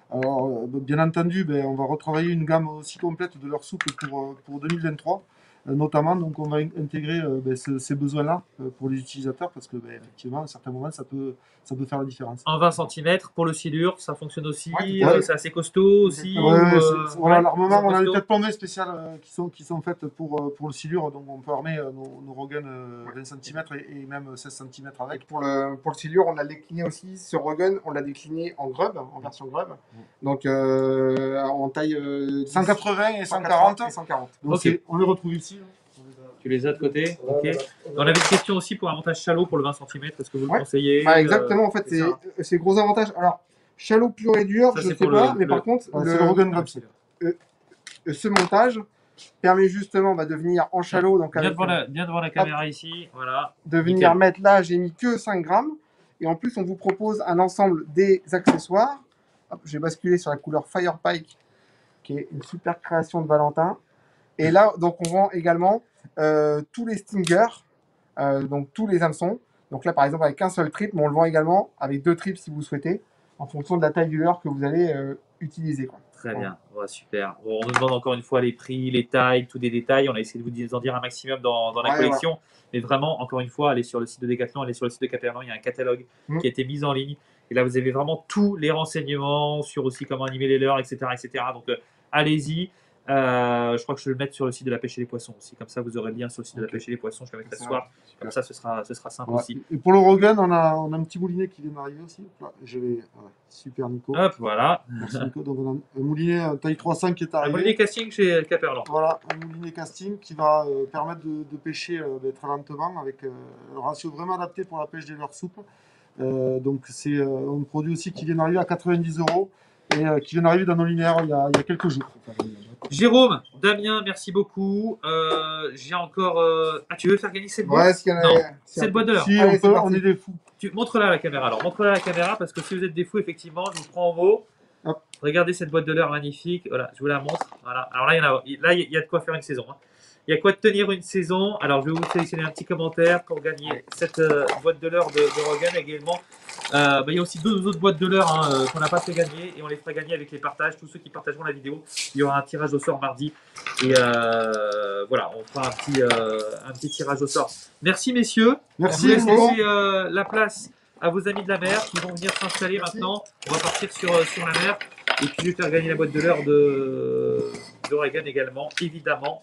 Alors, bien entendu, on va retravailler une gamme aussi complète de leurres souples pour 2023. Notamment, donc on va intégrer ces besoins-là pour les utilisateurs, parce que effectivement, à certains moments, ça peut faire la différence. En 20 cm pour le silure, ça fonctionne aussi. C'est assez costaud aussi. Normalement, on a des têtes plombées spéciales qui sont faites pour le silure, donc on peut armer nos Rogan 20 cm et même 16 cm avec. Pour le silure, on l'a décliné aussi. Ce Rogan, on l'a décliné en grub, en version grub. Donc en taille 180 et 140. Donc on les retrouve ici. Tu les as de côté. Ok. On avait une question aussi pour un montage chalot pour le 20 cm. Est-ce que vous le conseillez? Exactement, en fait, c'est gros avantage. Alors, chalot pur et dur, je ne sais pas, mais par contre, le Rogan Grub, ce montage permet justement de venir en chalot. Donc bien devant la caméra ici. Voilà. De venir mettre là, j'ai mis que 5 grammes. Et en plus, on vous propose un ensemble des accessoires. J'ai basculé sur la couleur Fire Pike, qui est une super création de Valentin. Et là, donc, on vend également tous les stingers, donc tous les hameçons. Donc là, par exemple, avec un seul trip, mais on le vend également avec 2 trips si vous souhaitez, en fonction de la taille du leurre que vous allez utiliser. Quoi. Très bien, super. Bon, on nous demande encore une fois les prix, les tailles, tous des détails. On a essayé de vous en dire un maximum dans la collection. Mais vraiment, encore une fois, allez sur le site de Decathlon, allez sur le site de Caperlan, il y a un catalogue qui a été mis en ligne. Et là, vous avez vraiment tous les renseignements sur aussi comment animer les leurres, etc. Donc, allez-y. Je crois que je vais le mettre sur le site de la pêche et les poissons aussi. Comme ça, vous aurez le lien sur le site de la pêche et les poissons. Je vais le mettre ce soir. Comme ça, ce sera simple aussi. Et pour le Rogan, on a un petit moulinet qui vient d'arriver aussi. Là, super Nico. Hop, voilà. Merci Nico. Donc on a un moulinet taille 3,5 qui est Un arrivé. moulinet casting chez Caperlan. Voilà, un moulinet casting qui va permettre de pêcher très lentement avec un ratio vraiment adapté pour la pêche des leurres souples. Donc c'est un produit aussi qui vient d'arriver à 90 € et qui vient d'arriver dans nos linéaires il y a quelques jours. Jérôme, Damien, merci beaucoup. J'ai encore. Ah, tu veux faire gagner cette boîte? Ouais, s'il y en a. Non. s'il y a- Cette boîte de l'heure. Si, Allez, c'est on parti. est des fous. Montre-la à la caméra. Alors, montre-la à la caméra parce que si vous êtes des fous, effectivement, je vous prends en mot. Hop. Regardez cette boîte de l'heure magnifique. Voilà, je vous la montre. Voilà. Alors là, il y a de quoi faire une saison. Hein. Il y a quoi de tenir une saison. Alors, je vais vous sélectionner un petit commentaire pour gagner cette boîte de l'heure de Rogan également. Il y a aussi deux autres boîtes de l'heure qu'on n'a pas fait gagner et on les fera gagner avec les partages. Tous ceux qui partageront la vidéo, il y aura un tirage au sort mardi. Et voilà, on fera un petit tirage au sort. Merci messieurs. Merci, Je vous laisse Nico. laisser la place à vos amis de la mer qui vont venir s'installer maintenant. On va partir sur la mer. Et puis je vais faire gagner la boîte de l'heure d'Oregon également, évidemment.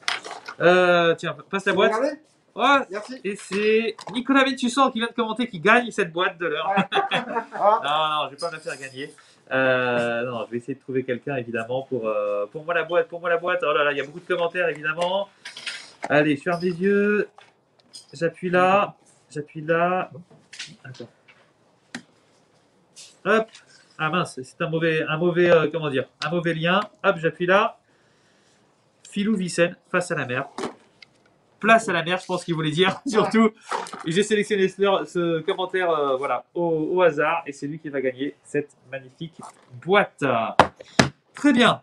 Tiens, passe la boîte. Regardez. Ouais. Merci. Et c'est Nicolas Bentusson qui vient de commenter qui gagne cette boîte de l'heure. Ah, Non, je vais pas me la faire gagner. Non, je vais essayer de trouver quelqu'un évidemment pour moi la boîte. Pour moi la boîte. Oh là là, il y a beaucoup de commentaires évidemment. Allez, je ferme les yeux. J'appuie là. Attends. Hop. Ah mince, c'est un mauvais comment dire, un mauvais lien. Hop, j'appuie là. Philou Vicenne face à la mer. Place à la mer, je pense qu'il voulait dire surtout. Et j'ai sélectionné ce commentaire voilà, au hasard et c'est lui qui va gagner cette magnifique boîte. Très bien.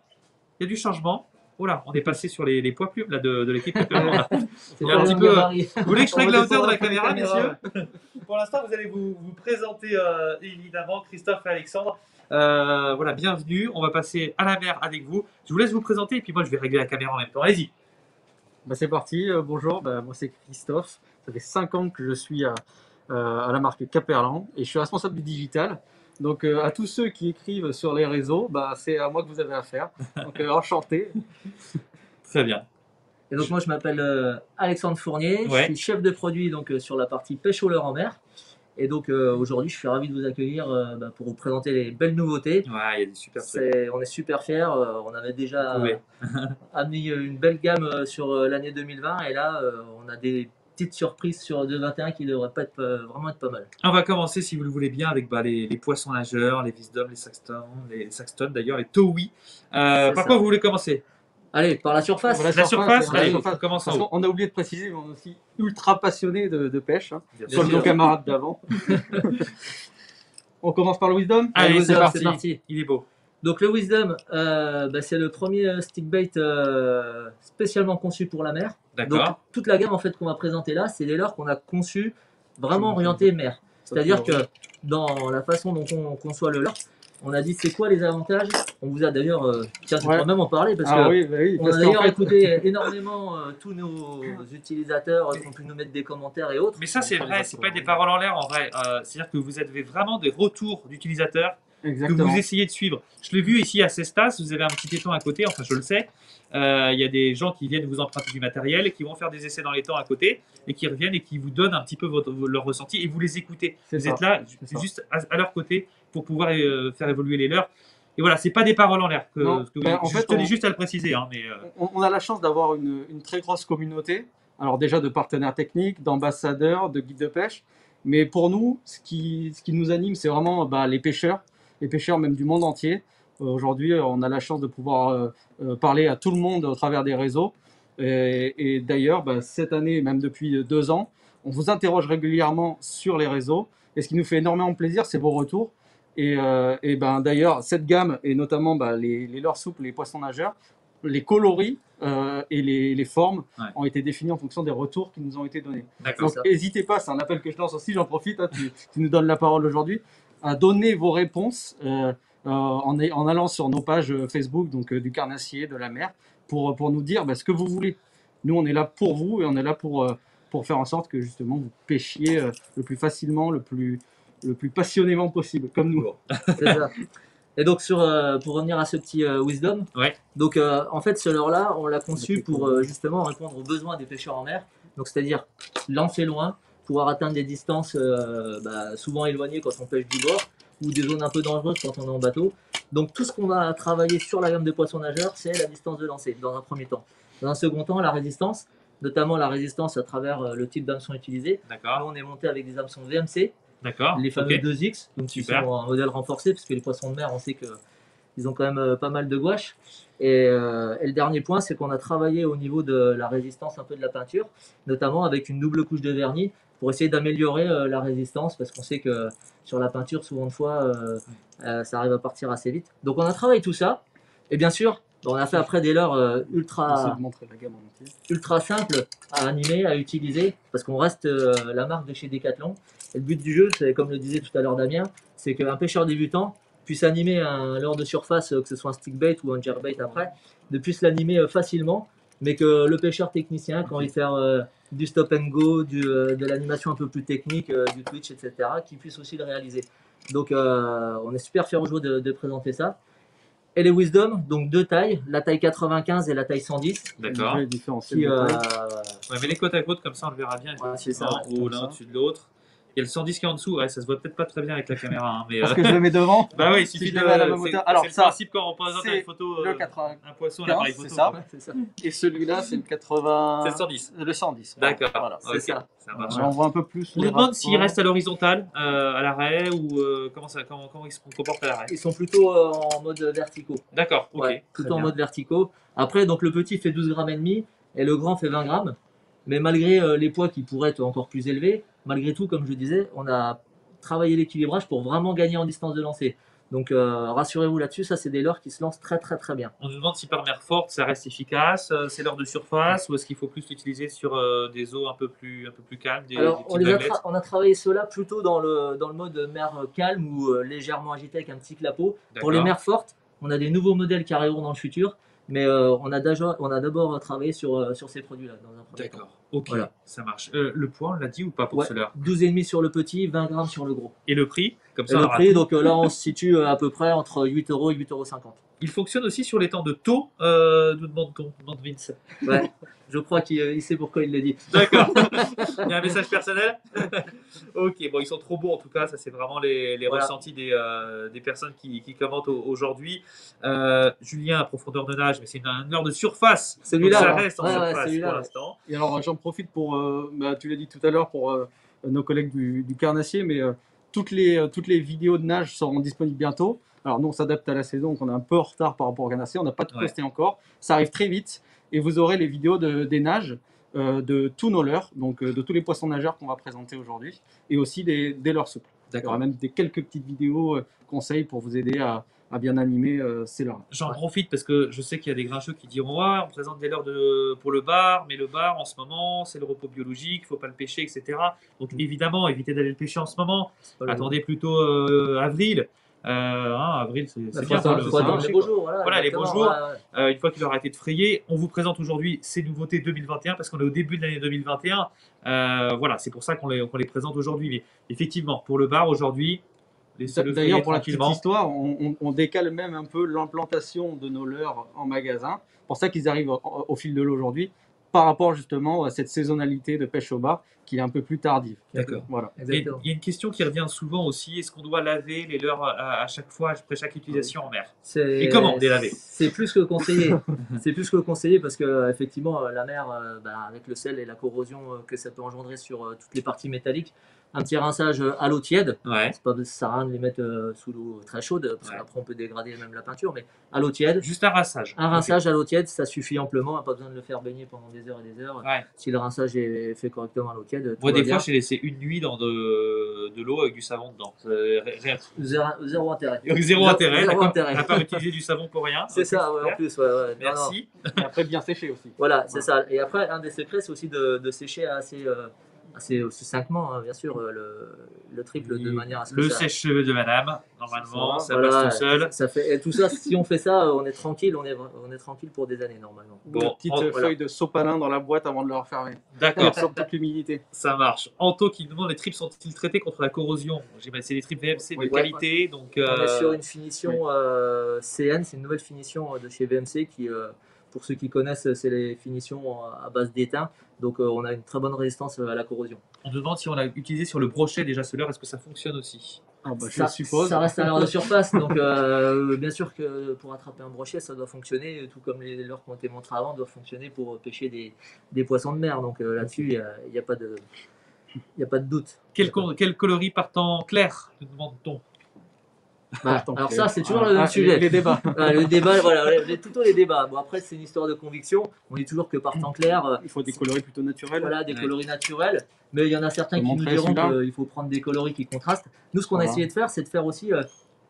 Il y a du changement. Oh là, on est passé sur les poids plumes là, de l'équipe. Il y a un petit peu. Vous voulez que je règle la hauteur de la caméra, messieurs? Pour l'instant, vous allez vous présenter évidemment Christophe et Alexandre. Voilà, bienvenue. On va passer à la mer avec vous. Je vous laisse vous présenter et puis moi je vais régler la caméra en même temps. Allez-y. Bah c'est parti, bonjour, moi c'est Christophe, ça fait 5 ans que je suis à la marque Caperlan et je suis responsable du digital. Donc à tous ceux qui écrivent sur les réseaux, c'est à moi que vous avez affaire. Donc enchanté. Très bien. Et donc moi je m'appelle Alexandre Fournier, Ouais. je suis chef de produit donc, sur la partie pêche au leurre en mer. Et donc aujourd'hui je suis ravi de vous accueillir pour vous présenter les belles nouveautés. Ouais, il y a des super trucs. On est super fiers, on avait déjà Oui. amené une belle gamme sur l'année 2020 et là on a des petites surprises sur 2021 qui devraient vraiment être pas mal. On va commencer, si vous le voulez bien, avec les poissons nageurs, les wisdom, les saxtons d'ailleurs, les towi. Par ça. quoi vous voulez commencer? Allez, par la surface. Voilà. La surface, la allez, surface. on commence en Parce haut. qu'on a oublié de préciser, mais on est aussi ultra passionné de pêche, hein, Bien comme sûr. nos camarades d'avant. On commence par le Wisdom. Allez, Wisdom, c'est c'est parti. parti. Il est beau. Donc le Wisdom, c'est le premier stick bait spécialement conçu pour la mer. Donc D'accord. toute la gamme en fait qu'on va présenter là, c'est des leurres qu'on a conçues vraiment orientées mer. C'est-à-dire que dans la façon dont on conçoit le leurre, on a dit c'est quoi les avantages. On vous a d'ailleurs, tiens, tu Ouais. pourras même en parler parce Ah que oui, oui, on parce a qu'en d'ailleurs fait, écouté énormément tous nos utilisateurs qui ont pu nous mettre des commentaires et autres. Mais ça, c'est vrai, c'est pas des paroles en l'air en vrai. C'est-à-dire que vous avez vraiment des retours d'utilisateurs que exactement. vous essayez de suivre. Je l'ai vu ici à Cestas, vous avez un petit étang à côté, enfin je le sais. Il y a des gens qui viennent vous emprunter du matériel et qui vont faire des essais dans l'étang à côté et qui reviennent et qui vous donnent un petit peu leur ressenti et vous les écoutez. C'est Vous ça. êtes là C'est ça. juste à leur côté pour pouvoir faire évoluer les leurs. Et voilà, c'est pas des paroles en l'air. Non, en Je fait, tenais on- juste à le préciser. Hein, mais, On a la chance d'avoir une très grosse communauté, alors déjà de partenaires techniques, d'ambassadeurs, de guides de pêche, mais pour nous, ce qui nous anime, c'est vraiment les pêcheurs même du monde entier. Aujourd'hui, on a la chance de pouvoir parler à tout le monde au travers des réseaux. Et d'ailleurs, cette année, même depuis 2 ans, on vous interroge régulièrement sur les réseaux. Et ce qui nous fait énormément plaisir, c'est vos retours. Et d'ailleurs, cette gamme, et notamment les leurres souples, les poissons nageurs, les coloris et les formes Ouais. ont été définis en fonction des retours qui nous ont été donnés. D'accord. Donc n'hésitez pas, c'est un appel que je lance aussi, j'en profite, hein, tu nous donnes la parole aujourd'hui, à donner vos réponses en allant sur nos pages Facebook, donc du Carnassier, de la mer, pour nous dire ce que vous voulez. Nous, on est là pour vous et on est là pour faire en sorte que justement vous pêchiez le plus facilement, le plus passionnément possible, comme nous. C'est ça. Et donc pour revenir à ce petit Wisdom, Ouais. donc en fait ce leurre-là, on l'a conçu pour justement répondre aux besoins des pêcheurs en mer. Donc c'est-à-dire lancer loin, pouvoir atteindre des distances souvent éloignées quand on pêche du bord, ou des zones un peu dangereuses quand on est en bateau. Donc tout ce qu'on va travailler sur la gamme de poissons nageurs, c'est la distance de lancer dans un premier temps. Dans un second temps, la résistance, notamment la résistance à travers le type d'hameçon utilisé. D'accord. Nous on est monté avec des hameçons VMC. D'accord. Les fameux Ok. 2X, donc qui Super. sont un modèle renforcé, parce que les poissons de mer, on sait qu'ils ont quand même pas mal de gouache. Et le dernier point, c'est qu'on a travaillé au niveau de la résistance un peu de la peinture, notamment avec une double couche de vernis, pour essayer d'améliorer la résistance, parce qu'on sait que sur la peinture, souvent de fois, ça arrive à partir assez vite. Donc on a travaillé tout ça, et bien sûr, on a fait après des leurres J'essaie ultra de montrer la gamme en entier. simple à animer, à utiliser, parce qu'on reste la marque de chez Decathlon. Et le but du jeu, c'est comme le disait tout à l'heure Damien, c'est qu'un pêcheur débutant puisse animer un leurre de surface, que ce soit un stickbait ou un jerkbait après, de puisse l'animer facilement, mais que le pêcheur technicien, quand il fait du stop and go, de l'animation un peu plus technique, du twitch, etc., qu'il puisse aussi le réaliser. Donc on est super fiers aujourd'hui de présenter ça. Et les Wisdom, donc deux tailles, la taille 95 et la taille 110. D'accord. Déjà différencier Qui, le détail. Ouais, mais les côte à côte, comme ça on le verra bien. Ouais, c'est ça, Ou comme l'un ça. au-dessus de l'autre. Il y a le 110 qui est en dessous, ouais, ça se voit peut-être pas très bien avec la caméra. Hein, mais, Parce que je le mets devant. bah oui, il Si suffit je de. le mets à la même c'est- hauteur. Alors, c'est le ça, principe quand on présente c'est une photo, le 80. un poisson, un appareil photo. c'est ça. quoi. C'est ça. Et celui-là, c'est le 80. C'est le 110. Le 110. D'accord. Voilà. c'est Ok, ça. ça marche. On voit un peu plus. On les nous demande rapports. s'il reste à l'horizontale, à l'arrêt, ou comment il se comporte à l'arrêt. Ils sont plutôt en mode verticaux. D'accord, ok. Ouais, très plutôt en bien. mode verticaux. Après, donc le petit fait 12 grammes et demi et le grand fait 20 grammes. Mais malgré les poids qui pourraient être encore plus élevés, malgré tout, comme je disais, on a travaillé l'équilibrage pour vraiment gagner en distance de lancer. Donc rassurez-vous là-dessus, ça c'est des leurres qui se lancent très très très bien. On nous demande si par mer forte ça reste efficace, c'est l'heure de surface, ou est-ce qu'il faut plus l'utiliser sur des eaux un peu plus calmes, des Alors petites vaguelettes. on a travaillé cela plutôt dans le mode mer calme ou légèrement agité avec un petit clapot. Pour les D'accord. mers fortes, on a des nouveaux modèles qui arriveront dans le futur. Mais on a d'abord travaillé sur ces produits-là dans un premier temps. D'accord, ok, Voilà. ça marche. Le poids, on l'a dit ou pas pour Ouais, cela? 12,5 sur le petit, 20 grammes sur le gros. Et le prix? Comme Et ça, on le aura prix, tout. donc là on se situe à peu près entre 8 € et 8,50 €. Il fonctionne aussi sur les temps de taux, nous demande Vince. Ouais, je crois qu'il sait pourquoi il le dit. D'accord. Il y a un message personnel. Ok, bon, ils sont trop beaux en tout cas. Ça, c'est vraiment les Voilà. ressentis des personnes qui commentent aujourd'hui. Julien, à profondeur de nage, mais c'est une heure de surface. Celui-là, Donc, ça ouais. reste en Ouais, ouais, surface celui-là, pour ouais. l'instant. Et alors, j'en profite pour, tu l'as dit tout à l'heure, pour nos collègues du Carnassier, mais toutes les vidéos de nage seront disponibles bientôt. Alors, nous, on s'adapte à la saison, donc on est un peu en retard par rapport au Carnassier. On n'a pas tout Ouais. posté encore. Ça arrive très vite. Et vous aurez les vidéos des nages de tous nos leurres, donc de tous les poissons nageurs qu'on va présenter aujourd'hui, et aussi des leurres souples. Il y aura D'accord. même quelques petites vidéos conseils pour vous aider à bien animer ces leurres. J'en profite parce que je sais qu'il y a des grincheux qui diront ouais, on présente des leurres pour le bar, mais le bar en ce moment c'est le repos biologique, il faut pas le pêcher, etc. Donc évidemment, évitez d'aller le pêcher en ce moment. C'est pas le- Attendez plutôt avril. Avril, c'est Faut bien. attendre- pour faut le attendre marché, les beaux quoi. jours. Voilà, Les beaux exactement, jours. ouais, ouais. Une fois qu'il aura été de frayer, on vous présente aujourd'hui ces nouveautés 2021 parce qu'on est au début de l'année 2021. Voilà, c'est pour ça qu'on les présente aujourd'hui. Mais effectivement, pour le bar aujourd'hui, laissez-le frayer D'ailleurs, pour la petite tranquillement. histoire, on décale même un peu l'implantation de nos leurres en magasin. C'est pour ça qu'ils arrivent au fil de l'eau aujourd'hui, par rapport justement à cette saisonnalité de pêche au bar qui est un peu plus tardive. D'accord. Voilà. Et Exactement. il y a une question qui revient souvent aussi, est-ce qu'on doit laver les leurres à chaque fois, après chaque utilisation en mer? C'est- Et comment les laver? C'est plus que conseillé. C'est plus que conseillé parce que effectivement la mer, avec le sel et la corrosion que ça peut engendrer sur toutes les parties métalliques, un petit rinçage à l'eau tiède. Ouais. C'est pas ça sert à rien de les mettre sous l'eau très chaude parce Ouais. qu'après on peut dégrader même la peinture, mais à l'eau tiède. Juste un rinçage. Un rinçage à l'eau tiède, ça suffit amplement, pas besoin de le faire baigner pendant des heures et des heures. Ok. Ouais. Si le rinçage est fait correctement à l'eau tiède, tout Moi, va des bien. fois, j'ai laissé une nuit dans de l'eau avec du savon dedans. Rien. Zéro intérêt. Donc, zéro intérêt, Zéro d'accord. intérêt. À part utiliser du savon pour rien. C'est Ok, ça, ouais, super. en plus. Ouais, ouais. Non, non. Merci. Et après, bien séché aussi. Voilà, c'est ça. Et après, un des secrets, c'est aussi de sécher à assez assez succinctement, hein, bien sûr, le triple de manière à ce que Le ça... sèche-cheveux de madame, normalement, ça Voilà, passe tout seul. ça fait, et tout ça, si on fait ça, on est tranquille, on est tranquille pour des années normalement. Ou une petite voilà. feuille de sopalin dans la boîte avant de le refermer. D'accord, Sur toute l'humidité. ça marche. Anto qui demande les tripes sont-ils traités contre la corrosion? C'est des tripes VMC de Oui. qualité, donc On est sur une finition CN, c'est une nouvelle finition de chez VMC qui, pour ceux qui connaissent, c'est les finitions à base d'étain. Donc on a une très bonne résistance à la corrosion. on se demande si on l'a utilisé sur le brochet déjà ce leurre, est-ce que ça fonctionne aussi? Ah bah, je Ça, suppose. ça reste à l'heure de surface, donc bien sûr que pour attraper un brochet, ça doit fonctionner, tout comme les leurres qui ont été montrés avant doivent fonctionner pour pêcher des poissons de mer. Donc là-dessus, il n'y a pas de doute. Quel coloris partant clair, nous demande-t-on? Alors ça, c'est toujours le même sujet. Les débats. Le débat, voilà, plutôt les débats. Bon, après, c'est une histoire de conviction. On dit toujours que par temps clair, Il faut des coloris plutôt naturels. voilà, des coloris naturels. Mais il y en a certains qui nous montrer diront celui-là. qu'il faut prendre des coloris qui contrastent. Nous, ce qu'on a Voilà. essayé de faire, c'est de faire aussi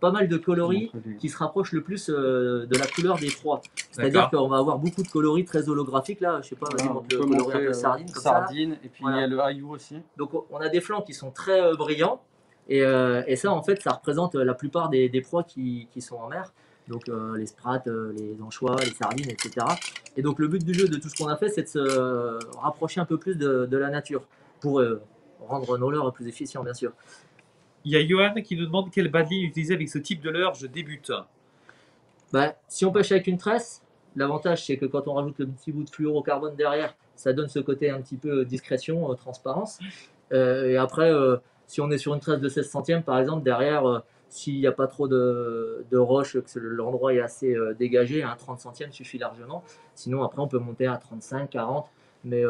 pas mal de coloris Montrer les- qui se rapprochent le plus de la couleur des proies. C'est-à-dire D'accord. qu'on va avoir beaucoup de coloris très holographiques. Là, je sais pas, vas-y, Voilà, montre on le peut coloris un montrer, peu sardine comme ça. là. sardine, et puis Voilà. il y a le haillou aussi. Donc on a des flancs qui sont très brillants et ça en fait ça représente la plupart des proies qui sont en mer. Donc les sprats, les anchois, les sardines, etc. Et donc le but du jeu de tout ce qu'on a fait c'est de se rapprocher un peu plus de la nature pour rendre nos leurres plus efficients bien sûr. Il y a Johan qui nous demande quel badly utiliser avec ce type de leurre, je débute. Bah, si on pêche avec une tresse, l'avantage c'est que quand on rajoute le petit bout de fluorocarbone derrière, ça donne ce côté un petit peu discrétion, transparence. Et après, si on est sur une tresse de 16 centièmes par exemple, derrière, s'il n'y a pas trop de roches, que l'endroit est assez dégagé, 30 centièmes suffit largement. Sinon après on peut monter à 35, 40, mais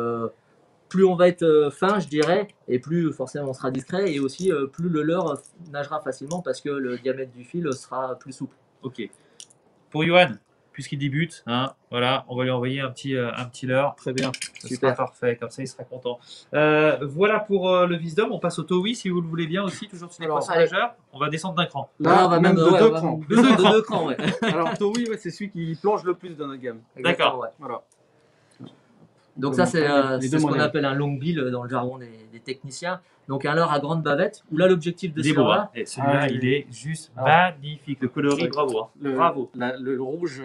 plus on va être fin, je dirais, et plus forcément on sera discret, et aussi plus le leurre nagera facilement parce que le diamètre du fil sera plus souple. Ok. Pour Johan, puisqu'il débute, voilà, on va lui envoyer un petit leurre. Très bien. Ce Super. sera parfait, comme ça il sera content. Voilà pour le Wisdom. On passe au Towi si vous le voulez bien aussi, toujours sur les Alors, poissons allez. nageurs. On va descendre d'un cran. Là, on va même de ouais, deux on va crans. descendre de deux crans, ouais. Alors, Towi, ouais, c'est celui qui plonge le plus dans notre gamme. Exactement, ouais. Voilà. Donc On ça, peut c'est montrer les deux ce qu'on modèles. appelle un long bill dans le jargon des techniciens. Donc un leurre à grande bavette, où là, l'objectif de Il est ce beau, leurre-là, hein. Et celui-là, Ah, il est juste Ah. magnifique. Le coloris, Ouais. bravo. Hein. Le, Bravo. le rouge,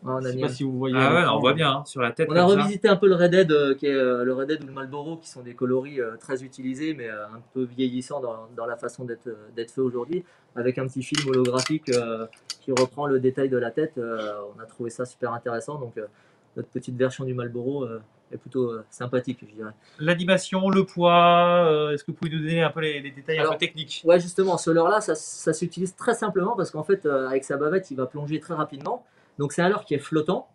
on je a sais mis pas un- si vous voyez. Ah ouais, l'écran. on voit bien hein, sur la tête. On a comme ça. revisité un peu le Red Dead, qui est le Red Dead ou le Marlboro, qui sont des coloris très utilisés, mais un peu vieillissants dans la façon d'être fait aujourd'hui, avec un petit film holographique qui reprend le détail de la tête. On a trouvé ça super intéressant, donc notre petite version du Marlboro est plutôt sympathique, je dirais. L'animation, le poids, est-ce que vous pouvez nous donner un peu les détails un Alors, peu techniques? Ouais, justement, ce leurre-là, ça s'utilise très simplement parce qu'en fait, avec sa bavette, il va plonger très rapidement. Donc, c'est un leurre qui est flottant.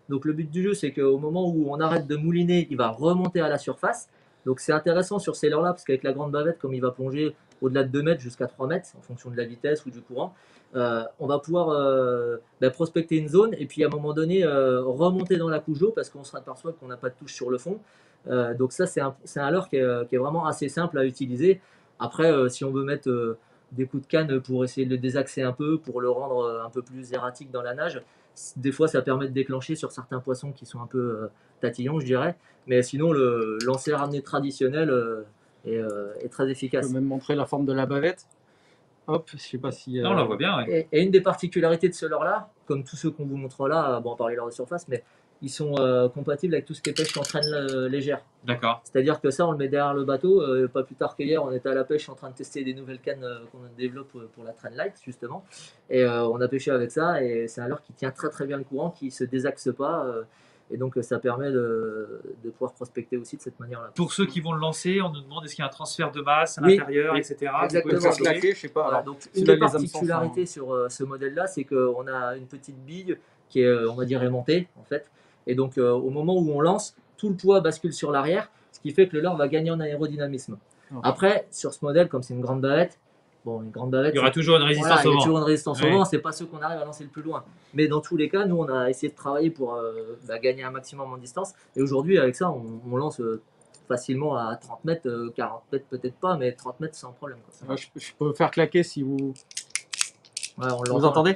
Donc, le but du jeu, c'est qu'au moment où on arrête de mouliner, il va remonter à la surface. Donc, c'est intéressant sur ces leurres-là parce qu'avec la grande bavette, comme il va plonger au-delà de 2 mètres jusqu'à 3 mètres, en fonction de la vitesse ou du courant, on va pouvoir prospecter une zone et puis à un moment donné remonter dans la couche d'eau parce qu'on se aperçoit qu'on n'a pas de touche sur le fond. Donc, ça, c'est un leurre qui est vraiment assez simple à utiliser. Après, si on veut mettre des coups de canne pour essayer de le désaxer un peu, pour le rendre un peu plus erratique dans la nage, des fois ça permet de déclencher sur certains poissons qui sont un peu tatillons, je dirais. Mais sinon, le lancer ramené traditionnel est très On efficace. peut même montrer la forme de la bavette. Hop, je sais pas si. Non, on la voit bien. Ouais. Et une des particularités de ce leurre-là, comme tous ceux qu'on vous montre là, bon, à part les leurres de surface, mais ils sont compatibles avec tout ce qui est pêche en traîne légère. D'accord. C'est-à-dire que ça, on le met derrière le bateau. Pas plus tard qu'hier, on était à la pêche en train de tester des nouvelles cannes qu'on développe pour la traîne light, justement. Et on a pêché avec ça. Et c'est un leurre qui tient très très bien le courant, qui ne se désaxe pas. Et donc, ça permet de pouvoir prospecter aussi de cette manière-là. Pour ceux qui vont le lancer, on nous demande est-ce qu'il y a un transfert de masse à Oui. l'intérieur, Oui. etc. Exactement. Vous pouvez peut faire le faire claquer, je sais pas. Voilà, Alors, donc une celui-là, des les hameçons particularités sur ce modèle-là, c'est qu'on a une petite bille qui est, on va dire, aimantée, en fait. Et donc, au moment où on lance, tout le poids bascule sur l'arrière, ce qui fait que le leurre va gagner en aérodynamisme. Ok. Après, sur ce modèle, comme c'est une grande bavette, une grande bavette, Il y aura toujours une résistance il y a au vent. toujours une résistance Oui. au vent, c'est pas ceux qu'on arrive à lancer le plus loin. Mais dans tous les cas, nous, on a essayé de travailler pour gagner un maximum en distance. Et aujourd'hui, avec ça, on lance facilement à 30 mètres, 40 mètres peut-être pas, mais 30 mètres sans problème. Quoi. Je peux faire claquer si vous. Ouais, on Vous l'entend. entendez?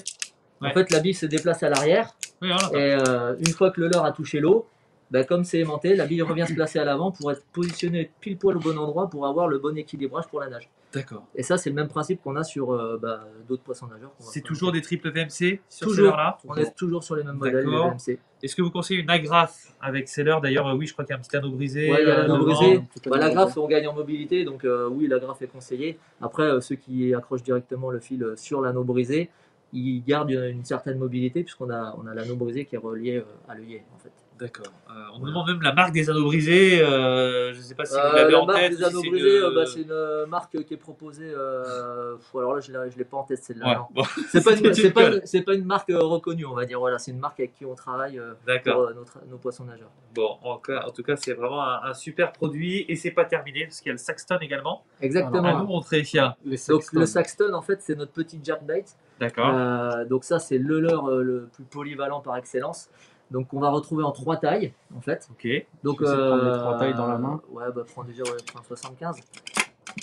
En Ouais. fait, la bille se déplace à l'arrière. Oui, on l'entend. Et une fois que le leurre a touché l'eau, bah, comme c'est aimanté, la bille revient se placer à l'avant pour être positionnée pile poil au bon endroit pour avoir le bon équilibrage pour la nage. D'accord. Et ça, c'est le même principe qu'on a sur d'autres poissons nageurs. C'est toujours des triples VMC sur ce Toujours. leurre-là? On est toujours sur les mêmes modèles, les D'accord. VMC. Est-ce que vous conseillez une agrafe avec ces leurres? D'ailleurs, oui, je crois qu'il y a un petit anneau brisé. Ouais, il y a l'anneau devant. brisé. Bah, l'agrafe, on gagne en mobilité, donc oui, l'agrafe est conseillée. Après, ceux qui accrochent directement le fil sur l'anneau brisé, ils gardent une certaine mobilité puisqu'on a l'anneau brisé qui est relié à l'œillet en fait. D'accord. On nous demande même la marque des anneaux brisés. Je ne sais pas si vous l'avez La en marque tête. des ou si anneaux c'est brisés, une- c'est une marque qui est proposée. Alors là, je ne l'ai pas en tête celle-là. Ouais, non. bon. C'est pas, C'est une colle. c'est pas une marque reconnue, on va dire. Voilà, c'est une marque avec qui on travaille D'accord. pour nos poissons nageurs. Bon, en tout cas, c'est vraiment un super produit et c'est pas terminé parce qu'il y a le Saxton également. Exactement. À nous montrer, tiens. Donc le Saxton, en fait, c'est notre petit jerkbait. D'accord. Donc ça, c'est le leurre le plus polyvalent par excellence. Donc on va retrouver en 3 tailles, en fait. Ok. Donc Je vais essayer de prendre les 3 tailles dans la main. Ouais, bah prends déjà prends 75.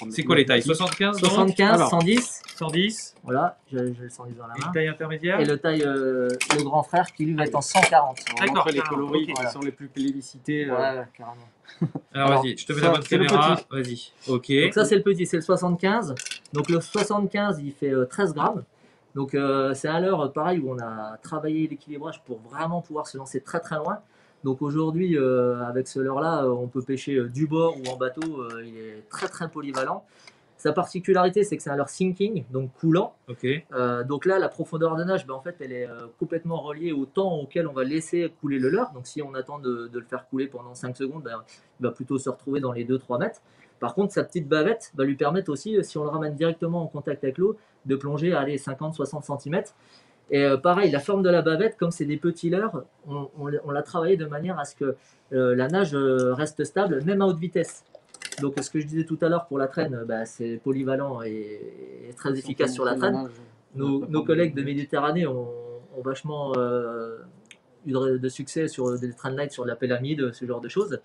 C'est quoi les tailles? 75 donc 75, Alors. 110. 110. Voilà, j'ai le 110 dans la Une main. taille intermédiaire? Et le grand frère qui lui va être en 140. On va D'accord, montrer les carrément, coloris ok. qui Voilà. sont les plus plébiscités. Ouais, carrément. Alors vas-y, je te mets la ça, bonne c'est le caméra. petit. Vas-y. Ok. Donc ça, c'est le petit, c'est le 75. Donc le 75, il fait 13 grammes. Donc c'est un leurre pareil où on a travaillé l'équilibrage pour vraiment pouvoir se lancer très très loin. Donc aujourd'hui, avec ce leurre-là, on peut pêcher du bord ou en bateau. Il est très très polyvalent. Sa particularité, c'est que c'est un leurre sinking, donc coulant. Ok. Donc là, la profondeur de nage, en fait, elle est complètement reliée au temps auquel on va laisser couler le leurre. Donc si on attend de le faire couler pendant 5 secondes, il va plutôt se retrouver dans les 2-3 mètres. Par contre, sa petite bavette va lui permettre aussi, si on le ramène directement en contact avec l'eau, de plonger à 50-60 cm. Et pareil, la forme de la bavette, comme c'est des petits leurres, on l'a travaillé de manière à ce que la nage reste stable, même à haute vitesse. Donc ce que je disais tout à l'heure pour la traîne, c'est polyvalent et très efficace sur la traîne. Nos collègues de Méditerranée ont vachement eu de succès sur des train light, sur de la pélamide, ce genre de choses.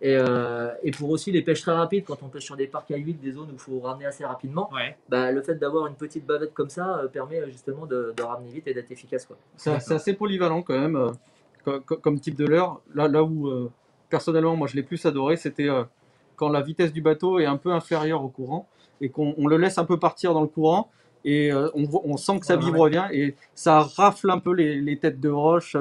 Et pour aussi les pêches très rapides, quand on pêche sur des parcs à huile, des zones où il faut ramener assez rapidement, Ouais. le fait d'avoir une petite bavette comme ça permet justement de ramener vite et d'être efficace, quoi. C'est assez polyvalent quand même, comme type de leurre. Là où personnellement moi je l'ai plus adoré, c'était quand la vitesse du bateau est un peu inférieure au courant et qu'on le laisse un peu partir dans le courant et on sent que sa vibre revient et ça rafle un peu les têtes de roche,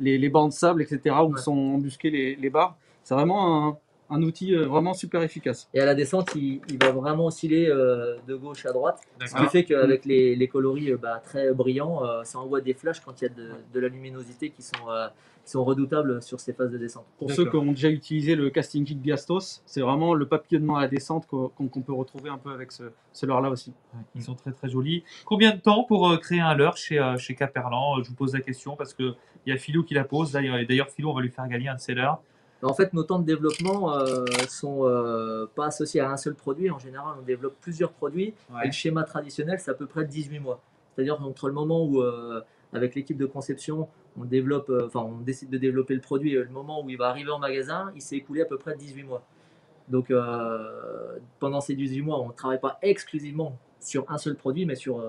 les bancs de sable, etc. où sont embusqués les barres. C'est vraiment un outil vraiment super efficace. Et à la descente, il va vraiment osciller de gauche à droite. Ce qui D'accord. fait qu'avec les coloris très brillants, ça envoie des flashs quand il y a de la luminosité qui sont redoutables sur ces phases de descente. Pour ceux qui ont déjà utilisé le casting kit Biastos, c'est vraiment le papillonnement à la descente qu'on peut retrouver un peu avec ce leurre-là aussi. Ouais, ils sont très très jolis. Combien de temps pour créer un leurre chez Caperlan? Je vous pose la question parce qu'il y a Philou qui la pose. D'ailleurs, Philou, on va lui faire gagner un de ses leurres. En fait, nos temps de développement sont pas associés à un seul produit. En général, on développe plusieurs produits. Ouais. Et le schéma traditionnel, c'est à peu près 18 mois. C'est-à-dire entre le moment où, avec l'équipe de conception, on décide de développer le produit et le moment où il va arriver en magasin, il s'est écoulé à peu près 18 mois. Donc pendant ces 18 mois, on ne travaille pas exclusivement sur un seul produit, mais sur,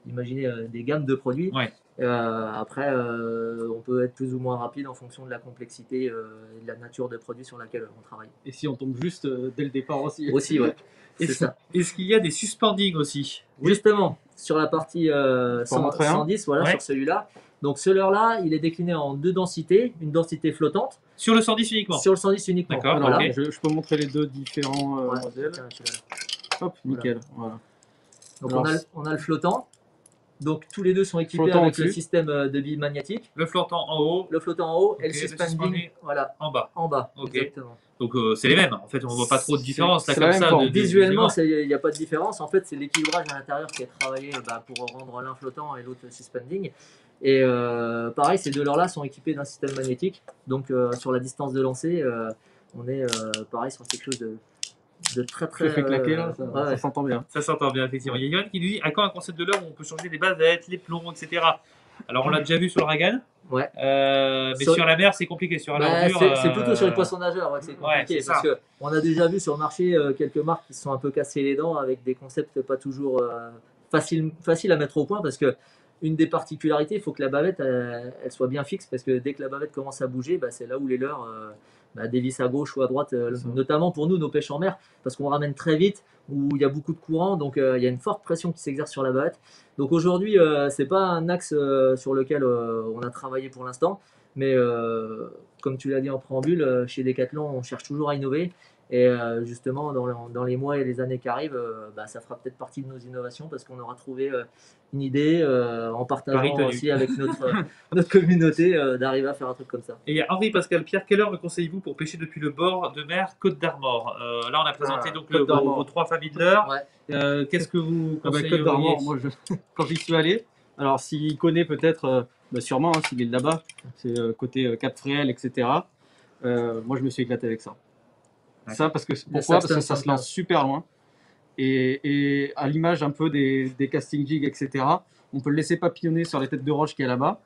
imaginez, des gammes de produits. Ouais. Après, on peut être plus ou moins rapide en fonction de la complexité et de la nature de produit sur laquelle on travaille. Et si on tombe juste dès le départ aussi. Aussi, ouais. C'est ça. Est-ce qu'il y a des suspendings aussi? Justement, sur la partie montrer un 110, voilà, Ouais. sur celui-là. Donc ce leurre-là, il est décliné en 2 densités. Une densité flottante Sur le 110 uniquement? sur le 110 uniquement. D'accord, Voilà. ok. Je peux montrer les deux différents Ouais, modèles. tiens, celui-là. Hop, nickel. Voilà. Donc Alors, on a le flottant. Donc tous les deux sont équipés Flottant avec le au-dessus. système de billes magnétiques. Le flottant en haut, Le flottant en haut et Ok, le le suspending suspending. voilà, en bas. en bas. Ok. Exactement. Donc c'est les mêmes. En fait, on voit pas trop de différence là c'est comme la même ça. forme. Visuellement, il n'y a pas de différence. En fait, c'est l'équilibrage à l'intérieur qui est travaillé pour rendre l'un flottant et l'autre suspending. Et pareil, ces deux leurres-là sont équipés d'un système magnétique. Donc sur la distance de lancer, on est pareil sur quelque chose de très très. Je fais claquer là, ça, ouais. ça s'entend bien. Ça s'entend bien, effectivement. Il y a Yoann qui nous dit à quand un concept de leurre où on peut changer les bavettes, les plombs, etc. Alors on l'a déjà vu sur le Ragan. Ouais. Mais Sur- sur la mer, c'est compliqué. Sur la bordure, c'est plutôt sur les poissons nageurs que c'est compliqué. c'est Parce ça. qu'on a déjà vu sur le marché quelques marques qui se sont un peu cassées les dents avec des concepts pas toujours faciles à mettre au point parce que une des particularités, il faut que la bavette elle soit bien fixe parce que dès que la bavette commence à bouger, c'est là où les leurres dévissent à gauche ou à droite, notamment pour nous, nos pêches en mer, parce qu'on ramène très vite, où il y a beaucoup de courant, donc il y a une forte pression qui s'exerce sur la bavette. Donc aujourd'hui, c'est pas un axe sur lequel on a travaillé pour l'instant, mais comme tu l'as dit en préambule, chez Decathlon, on cherche toujours à innover. Et justement, dans les mois et les années qui arrivent, ça fera peut-être partie de nos innovations parce qu'on aura trouvé une idée en partageant aussi avec notre communauté d'arriver à faire un truc comme ça. Et Henri-Pascal Pierre, quelle heure me conseillez-vous pour pêcher depuis le bord de mer Côte d'Armor? Là, on a présenté donc vos 3 familles de leurres. Ouais. Qu'est-ce que vous conseillez? Côte d'Armor, moi, quand j'y suis allé, alors s'il connaît peut-être, sûrement, s'il est de là-bas, c'est côté Cap Fréhel, etc. Moi, je me suis éclaté avec ça. Ça, pourquoi? Parce que ça se lance super loin. Et à l'image un peu des casting jigs, etc., on peut le laisser papillonner sur les têtes de roche qu'il y a là-bas.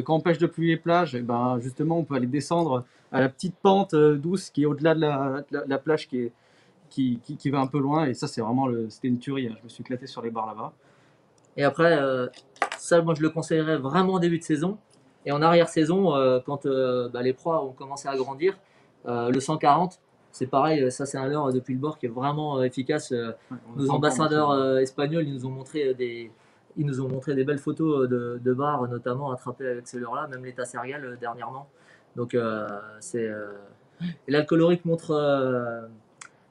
Quand on pêche depuis les plages, justement, on peut aller descendre à la petite pente douce qui est au-delà de la plage qui va un peu loin. Et ça, c'était une tuerie. Hein. Je me suis éclaté sur les barres là-bas. Et après, ça, moi, je le conseillerais vraiment en début de saison. Et en arrière-saison, quand les proies ont commencé à grandir, le 140, c'est pareil, ça c'est un leurre depuis le bord qui est vraiment efficace. Nos ambassadeurs espagnols, ils nous ont montré des belles photos de barres, notamment attrapées avec ce leurre-là, même l'état Sergal dernièrement. Donc et là, le coloris que montre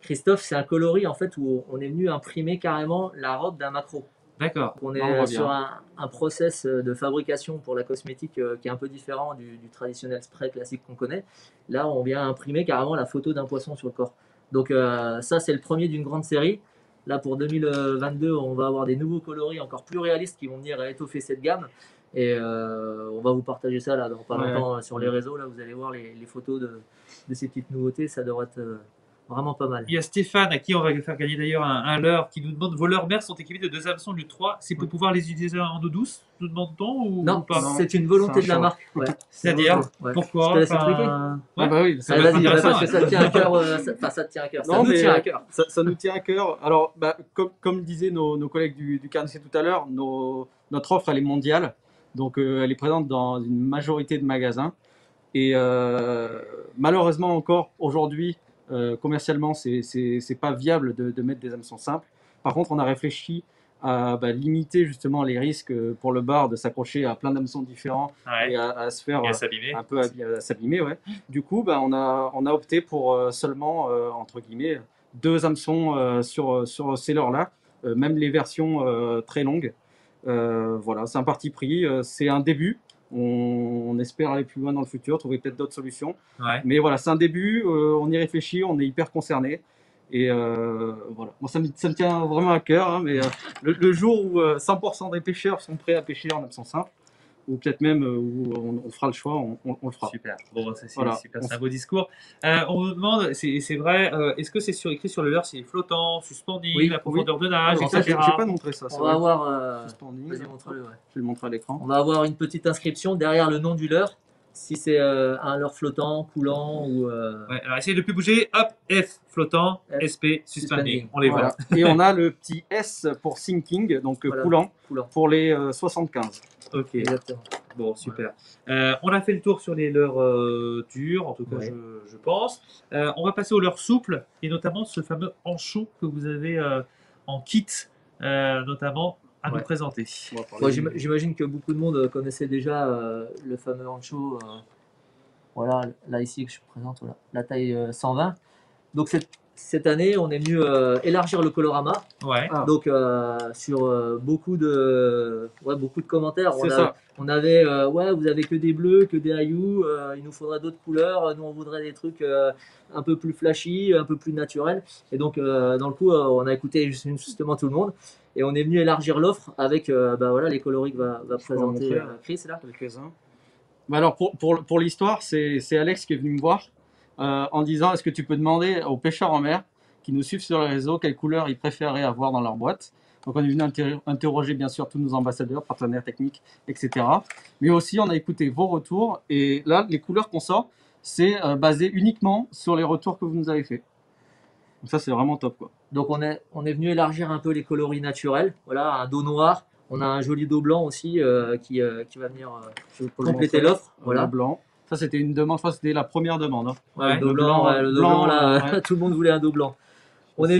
Christophe, c'est un coloris en fait où on est venu imprimer carrément la robe d'un maquereau. D'accord. On est sur un process de fabrication pour la cosmétique qui est un peu différent du traditionnel spray classique qu'on connaît. Là, on vient imprimer carrément la photo d'un poisson sur le corps. Donc ça, c'est le premier d'une grande série. Là, pour 2022, on va avoir des nouveaux coloris encore plus réalistes qui vont venir étoffer cette gamme. Et on va vous partager ça là, dans pas longtemps sur les réseaux. Là, vous allez voir les photos de ces petites nouveautés. Ça devrait être vraiment pas mal. Il y a Stéphane à qui on va faire gagner d'ailleurs un leurre qui nous demande: vos leurres mères sont équipés de 2 hameçons du 3. C'est pour pouvoir les utiliser en eau douce, nous demande-t-on, ou Non, pas? c'est une volonté de la marque. Ouais. C'est-à-dire pourquoi? Je te laisse expliquer. Oui, vas-y, parce que ça te tient à cœur. Ça te tient à cœur. Ça nous tient à cœur. Ça nous tient à cœur. Alors, comme disaient nos collègues du Carnet tout à l'heure, notre offre elle est mondiale. Donc, elle est présente dans une majorité de magasins. Et malheureusement encore aujourd'hui, commercialement, c'est pas viable de mettre des hameçons simples. Par contre, on a réfléchi à limiter justement les risques pour le bar de s'accrocher à plein d'hameçons différents et à se faire un peu à s'abîmer. Ouais. Du coup, on a opté pour seulement entre guillemets 2 hameçons sur ces leurres-là, même les versions très longues. Voilà, c'est un parti pris, c'est un début. On espère aller plus loin dans le futur, trouver peut-être d'autres solutions. Ouais. Mais voilà, c'est un début, on y réfléchit, on est hyper concernés. Et voilà, moi ça me tient vraiment à cœur, hein, mais le jour où 100% des pêcheurs sont prêts à pêcher en hameçon simple, ou peut-être même où on fera le choix, on le fera. Super, bon, c'est super, c'est un beau discours. On nous demande, c'est vrai, est-ce que c'est écrit sur le leurre, c'est flottant, suspendu, la profondeur de nage, etc. Je n'ai pas montré ça. On va avoir, vas-y, montre-le. Je vais le montrer à l'écran. On va avoir une petite inscription derrière le nom du leurre, si c'est un leurre flottant, coulant ou. Ouais, alors essayez de ne plus bouger, hop, F flottant, SP suspending. On les voit. Et on a le petit S pour sinking, donc coulant, pour les 75. Ok, exactement. Bon, super. On a fait le tour sur les leurres durs, en tout cas, je pense. On va passer aux leurres souples, et notamment ce fameux ancho que vous avez en kit, notamment à nous présenter. Moi, j'imagine que beaucoup de monde connaissait déjà le fameux ancho. Voilà, là ici que je présente, voilà, la taille 120. Donc cette année, on est venu élargir le colorama. Ouais. Donc sur beaucoup de commentaires, on avait vous avez que des bleus, que des haillous, il nous faudrait d'autres couleurs, nous on voudrait des trucs un peu plus flashy, un peu plus naturels. Et donc dans le coup, on a écouté justement tout le monde et on est venu élargir l'offre avec les coloris que va présenter Chris là. Quelques-uns. Alors pour l'histoire, c'est Alex qui est venu me voir en disant: est-ce que tu peux demander aux pêcheurs en mer qui nous suivent sur les réseaux quelle couleur ils préféraient avoir dans leur boîte. Donc on est venu interroger bien sûr tous nos ambassadeurs, partenaires techniques, etc. Mais aussi on a écouté vos retours et là les couleurs qu'on sort, c'est basé uniquement sur les retours que vous nous avez fait. Donc ça c'est vraiment top quoi. Donc on est venu élargir un peu les coloris naturels. Voilà, un dos noir. On a un joli dos blanc aussi qui va venir Je peux le compléter montrer. l'offre. Voilà. Voilà. Blanc. Ça, c'était une demande, je crois que c'était la première demande. Hein. Ouais, le dos le blanc, blanc, ouais, le dos blanc, blanc, là, ouais. tout le monde voulait un dos blanc. On Aussi, est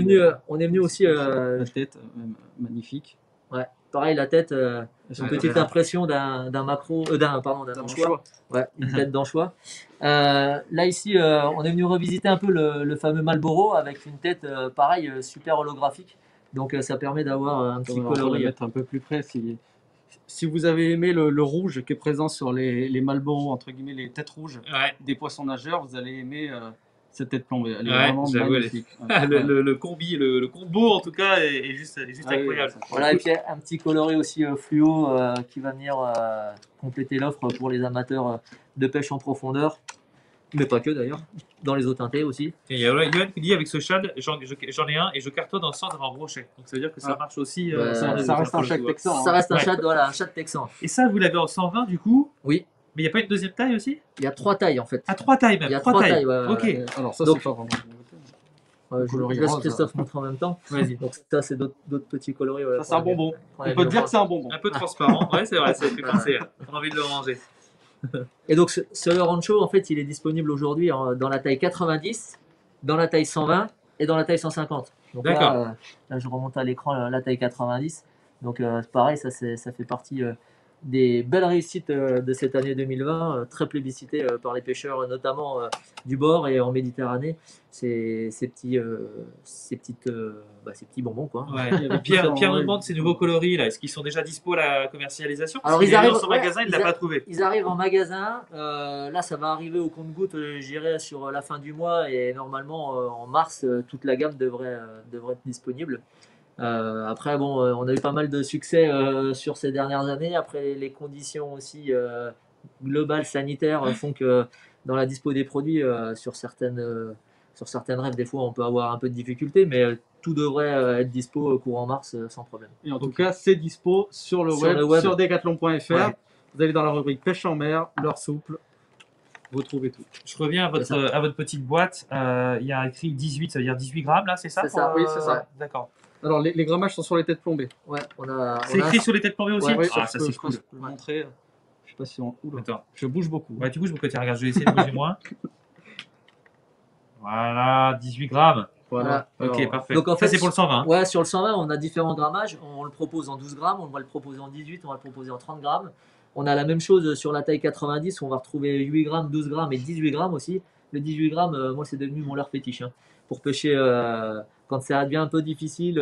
venu aussi, la tête, magnifique. ouais, pareil, la tête, Elles une sont petite très impression d'un macro, pardon, d'un belles. anchois. Ouais, une tête d'anchois. Là ici, on est venu revisiter un peu le fameux Marlboro avec une tête, pareil, super holographique. Donc ça permet d'avoir un petit On va le coloris. mettre un peu plus près. Si vous avez aimé le rouge qui est présent sur les Marlboro, entre guillemets, les têtes rouges Ouais. des poissons nageurs, vous allez aimer cette tête plombée. Elle est Ouais, vraiment j'avoue, magnifique. Ouais. le combi, le combo en tout cas est juste Ah oui, incroyable. ça- Voilà, et puis un petit coloris aussi fluo qui va venir compléter l'offre pour les amateurs de pêche en profondeur, mais pas que d'ailleurs, dans les eaux teintées aussi. Et il y a Yoann qui dit avec ce shad, j'en ai un et je cartonne sans avoir brochet. Donc ça veut dire que ça Ah. marche aussi. Bah, ça reste un chaque texan. Ça hein. reste un Ouais. shad, voilà, un shad texan. Et ça, vous l'avez en 120 du coup. Oui, Mais il n'y a pas une deuxième taille aussi? il y a 3 tailles en fait. Ah, 3 tailles même. Il y a 3 3 tailles. tailles, ouais, Ok. ouais. Alors ça, Donc- c'est pas vraiment. Je coloris laisse rose, Christophe montrer en même temps. Vas-y. Donc ça, c'est d'autres petits coloris. Voilà, Ça, c'est un bonbon. qu'on On a peut vu dire au que c'est un bonbon. Un peu transparent. Ouais, c'est vrai, ça fait penser. On a envie de le manger. Et donc ce rancho, en fait, il est disponible aujourd'hui dans la taille 90, dans la taille 120 et dans la taille 150. Donc D'accord. là, je remonte à l'écran la taille 90. Donc c'est pareil, ça fait partie des belles réussites de cette année 2020, très plébiscitées par les pêcheurs, notamment du bord et en Méditerranée. Ces petits bonbons, quoi. Ouais. Il y avait Pierre différents- nous demande ces nouveaux coloris là. Est-ce qu'ils sont déjà dispo à la commercialisation? Alors, Parce qu'il ils est allé arrivent- dans son ouais, magasin, il ne ils l'a a- pas trouvé. Ils arrivent en magasin. Là, ça va arriver au compte-gouttes, j'irai sur la fin du mois. Et normalement, en mars, toute la gamme devrait être disponible. Après, bon, on a eu pas mal de succès sur ces dernières années. Après, les conditions aussi globales sanitaires font que dans la dispo des produits, sur certaines rêves, des fois, on peut avoir un peu de difficulté. Mais tout devrait être dispo courant mars sans problème. Et en tout cas, c'est dispo sur le Sur web, le web. sur decathlon.fr. Ouais. Vous allez dans la rubrique pêche en mer, leurre souple. Vous trouvez tout. Je reviens à C'est votre petite boîte. Il y a écrit 18, ça veut dire 18 grammes là, c'est ça? C'est ça, oui, c'est ça. D'accord. Alors, les grammages sont sur les têtes plombées. Ouais, C'est écrit sur les têtes plombées aussi? Ouais, Oui, Ah, je ça peux- c'est je cool. peux le montrer. Je sais pas si on. Oula. Attends. Je bouge beaucoup. Ouais, tu bouges beaucoup, tiens, regarde, je vais essayer de bouger moins. Voilà, 18 grammes. Voilà. Ok, Alors, parfait. donc, en Ça, fait, c'est pour le 120. Ouais, sur le 120, on a différents grammages. On le propose en 12 grammes, on va le proposer en 18, on va le proposer en 30 grammes. On a la même chose sur la taille 90, on va retrouver 8 grammes, 12 grammes et 18 grammes aussi. Le 18 grammes, moi, c'est devenu mon leurre fétiche. Hein. Pour pêcher quand ça devient un peu difficile,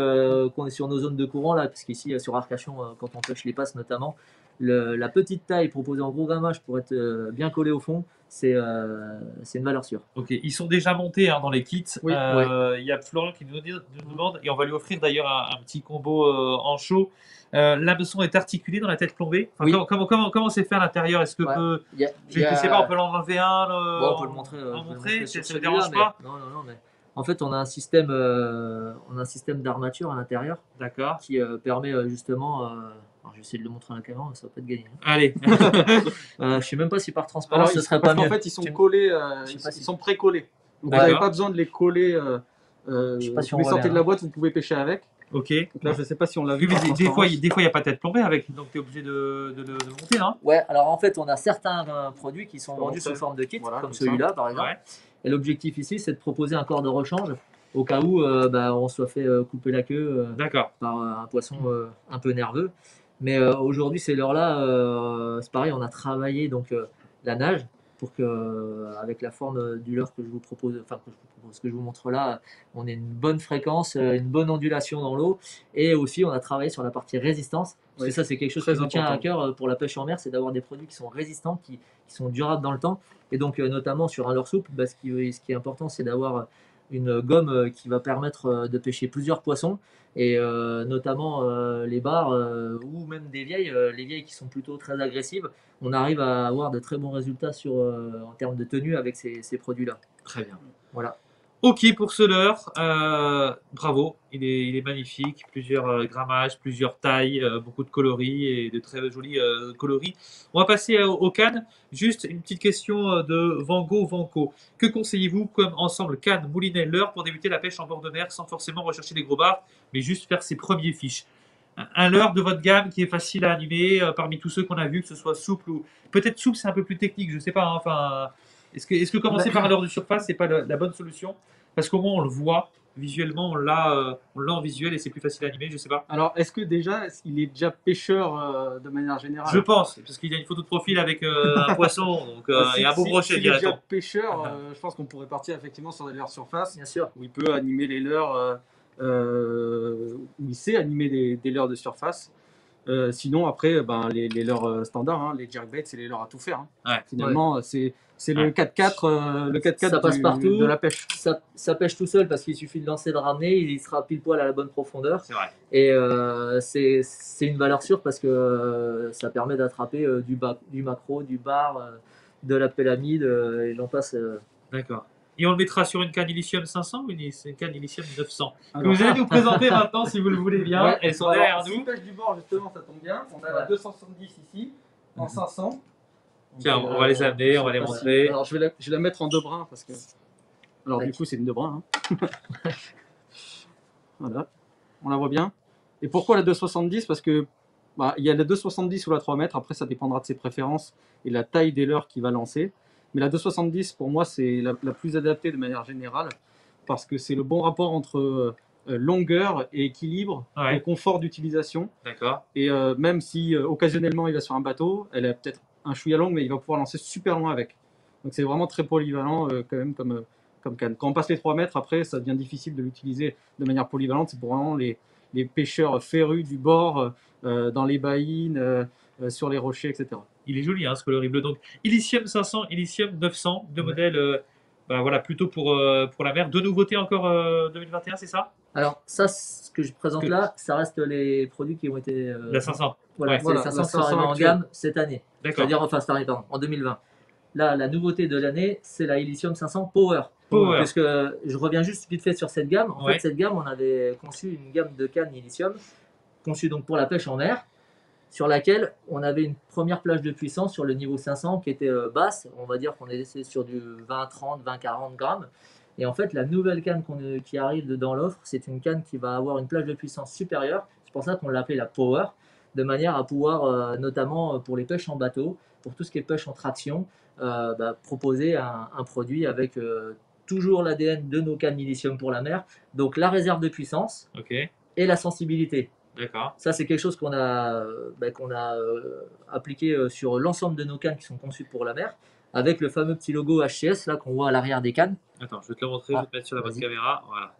qu'on est sur nos zones de courant, là, parce qu'ici, sur Arcachon, quand on pêche les passes notamment, la petite taille proposée en gros grammage pour être bien collé au fond, c'est une valeur sûre. Ok, ils sont déjà montés hein, dans les kits. Oui, Il y a Florian qui nous demande, et on va lui offrir d'ailleurs un petit combo en chaud. L'hameçon est articulé dans la tête plombée. Enfin, Oui. comment c'est fait à l'intérieur? Est-ce que Ouais. Il y a- je il y a- sais pas, on peut l'enlever un Bon, on peut le montrer. en on peut le montrer, sur ça ne celui-là, dérange mais- pas? Non, mais en fait, on a un système d'armature à l'intérieur D'accord. qui permet justement. Alors, je vais essayer de le montrer à la caméra, mais ça va pas être gagné. Hein. Allez. Je sais même pas si par transparence Alors, ce serait parce pas qu'en mieux. fait, ils sont Tu- collés, Je sais pas si- ils sont pré-collés. Donc, vous D'accord. n'avez pas besoin de les coller. Je sais pas si on vous les voit sortez bien, de la hein. boîte, vous pouvez pêcher avec. Ok. Donc là, je ne sais pas si on l'a Oui, vu. mais par des fois, transparence. il n'y a pas de tête plombée avec, donc tu es obligé de monter, hein? Ouais, alors en fait, on a certains produits qui sont Faut vendus montrer. sous forme de kit, Voilà, comme comme ça. celui-là par exemple. Ouais. Et l'objectif ici, c'est de proposer un corps de rechange au cas où on soit fait couper la queue D'accord. par un poisson un peu nerveux. Mais aujourd'hui, ces leurres-là, c'est pareil, on a travaillé donc la nage pour que, avec la forme du leurre que je vous propose, que je vous montre là, on ait une bonne fréquence, une bonne ondulation dans l'eau. Et aussi, on a travaillé sur la partie résistance. Parce que ça, c'est quelque chose qui Très nous tient à important. cœur pour la pêche en mer, c'est d'avoir des produits qui sont résistants, qui sont durables dans le temps. Et donc, notamment sur un leurre souple, ce qui est important, c'est d'avoir une gomme qui va permettre de pêcher plusieurs poissons et notamment les bars ou même des vieilles, les vieilles qui sont plutôt très agressives, on arrive à avoir de très bons résultats en termes de tenue avec ces produits-là. Très bien. Voilà. Ok pour ce leurre, bravo, il est magnifique, plusieurs grammages, plusieurs tailles, beaucoup de coloris et de très jolis coloris. On va passer aux cannes. Juste une petite question de Vanco. Que conseillez-vous comme ensemble canne, moulinet, leurre pour débuter la pêche en bord de mer sans forcément rechercher des gros bars, mais juste faire ses premiers fiches? un leurre de votre gamme qui est facile à animer parmi tous ceux qu'on a vus, que ce soit souple ou peut-être souple, c'est un peu plus technique, je sais pas, hein, enfin, est-ce que commencer par un leurre de surface, c'est pas la bonne solution? Parce qu'au moins on le voit visuellement, on l'a en visuel et c'est plus facile à animer, je sais pas. Alors, est-ce que déjà, il est déjà pêcheur de manière générale? Je pense, parce qu'il y a une photo de profil avec un poisson, donc et un beau brochet S'il est déjà directement. pêcheur, je pense qu'on pourrait partir effectivement sur des leurres surface Bien sûr. où il peut animer les leurres, où il sait animer des leurres de surface. Sinon, après, ben, les leurres standards, hein, les jerkbaits, c'est les leurres à tout faire. Hein. Ouais. Finalement, c'est le 4x4, le 4x4 Ça passe partout. de la pêche. Ça pêche tout seul parce qu'il suffit de lancer, de ramener, il sera pile poil à la bonne profondeur. C'est vrai. Et c'est une valeur sûre parce que ça permet d'attraper du macro, du bar, de la pélamide et j'en passe. D'accord. Et on le mettra sur une canne Illicium 500 ou une canne Illicium 900 que Alors- vous allez nous présenter maintenant si vous le voulez bien. Ouais, Elles sont alors, derrière si nous. pêche du bord, justement, ça tombe bien. On a la Ouais. 270 ici, en 500. Tiens, on va les amener, on va les je sais pas montrer. Alors, je vais la mettre en 2 brins parce que. Alors, du Tac. coup, c'est une 2 brins. Hein. Voilà. On la voit bien. Et pourquoi la 270? Parce que bah, il y a la 270 ou la 3 mètres. Après, ça dépendra de ses préférences et la taille des leurres qu'il va lancer. Mais la 270, pour moi, c'est la plus adaptée de manière générale parce que c'est le bon rapport entre longueur et équilibre Ouais. et confort d'utilisation. D'accord. Et même si occasionnellement il va sur un bateau, elle a peut-être un chouïa longue, mais il va pouvoir lancer super loin avec. Donc c'est vraiment très polyvalent quand même comme canne. Quand on passe les 3 mètres, après, ça devient difficile de l'utiliser de manière polyvalente. C'est pour vraiment les pêcheurs férus du bord, dans les baïnes, sur les rochers, etc. Il est joli, hein, ce coloris bleu. Donc, Illicium 500, Illicium 900, deux modèles voilà, plutôt pour la mer. Deux nouveautés encore 2021, c'est ça? Alors, ça, ce que je présente là, ça reste les produits qui ont été. La 500. Voilà, Ouais. c'est Voilà, les 500 la qui sont arrivés 500 en actuelle. gamme cette année. D'accord. C'est-à-dire, enfin, cette année, pardon, en 2020. Là, la nouveauté de l'année, c'est la Illicium 500 Power. Power. Puisque je reviens juste vite fait sur cette gamme. En Ouais. fait, cette gamme, on avait conçu une gamme de cannes Illicium, conçue donc pour la pêche en mer, sur laquelle on avait une première plage de puissance sur le niveau 500 qui était basse. On va dire qu'on était sur du 20-30, 20-40 grammes. Et en fait, la nouvelle canne qui arrive dans l'offre, c'est une canne qui va avoir une plage de puissance supérieure. C'est pour ça qu'on l'appelait la Power, de manière à pouvoir, notamment pour les pêches en bateau, pour tout ce qui est pêche en traction, proposer un produit avec toujours l'ADN de nos cannes Illicium pour la mer. Donc la réserve de puissance Ok. et la sensibilité. D'accord. Ça, c'est quelque chose qu'on a appliqué sur l'ensemble de nos cannes qui sont conçues pour la mer, avec le fameux petit logo HCS là qu'on voit à l'arrière des cannes. Attends, je vais te le montrer, je vais te mettre sur la bonne Vas-y. caméra. Voilà.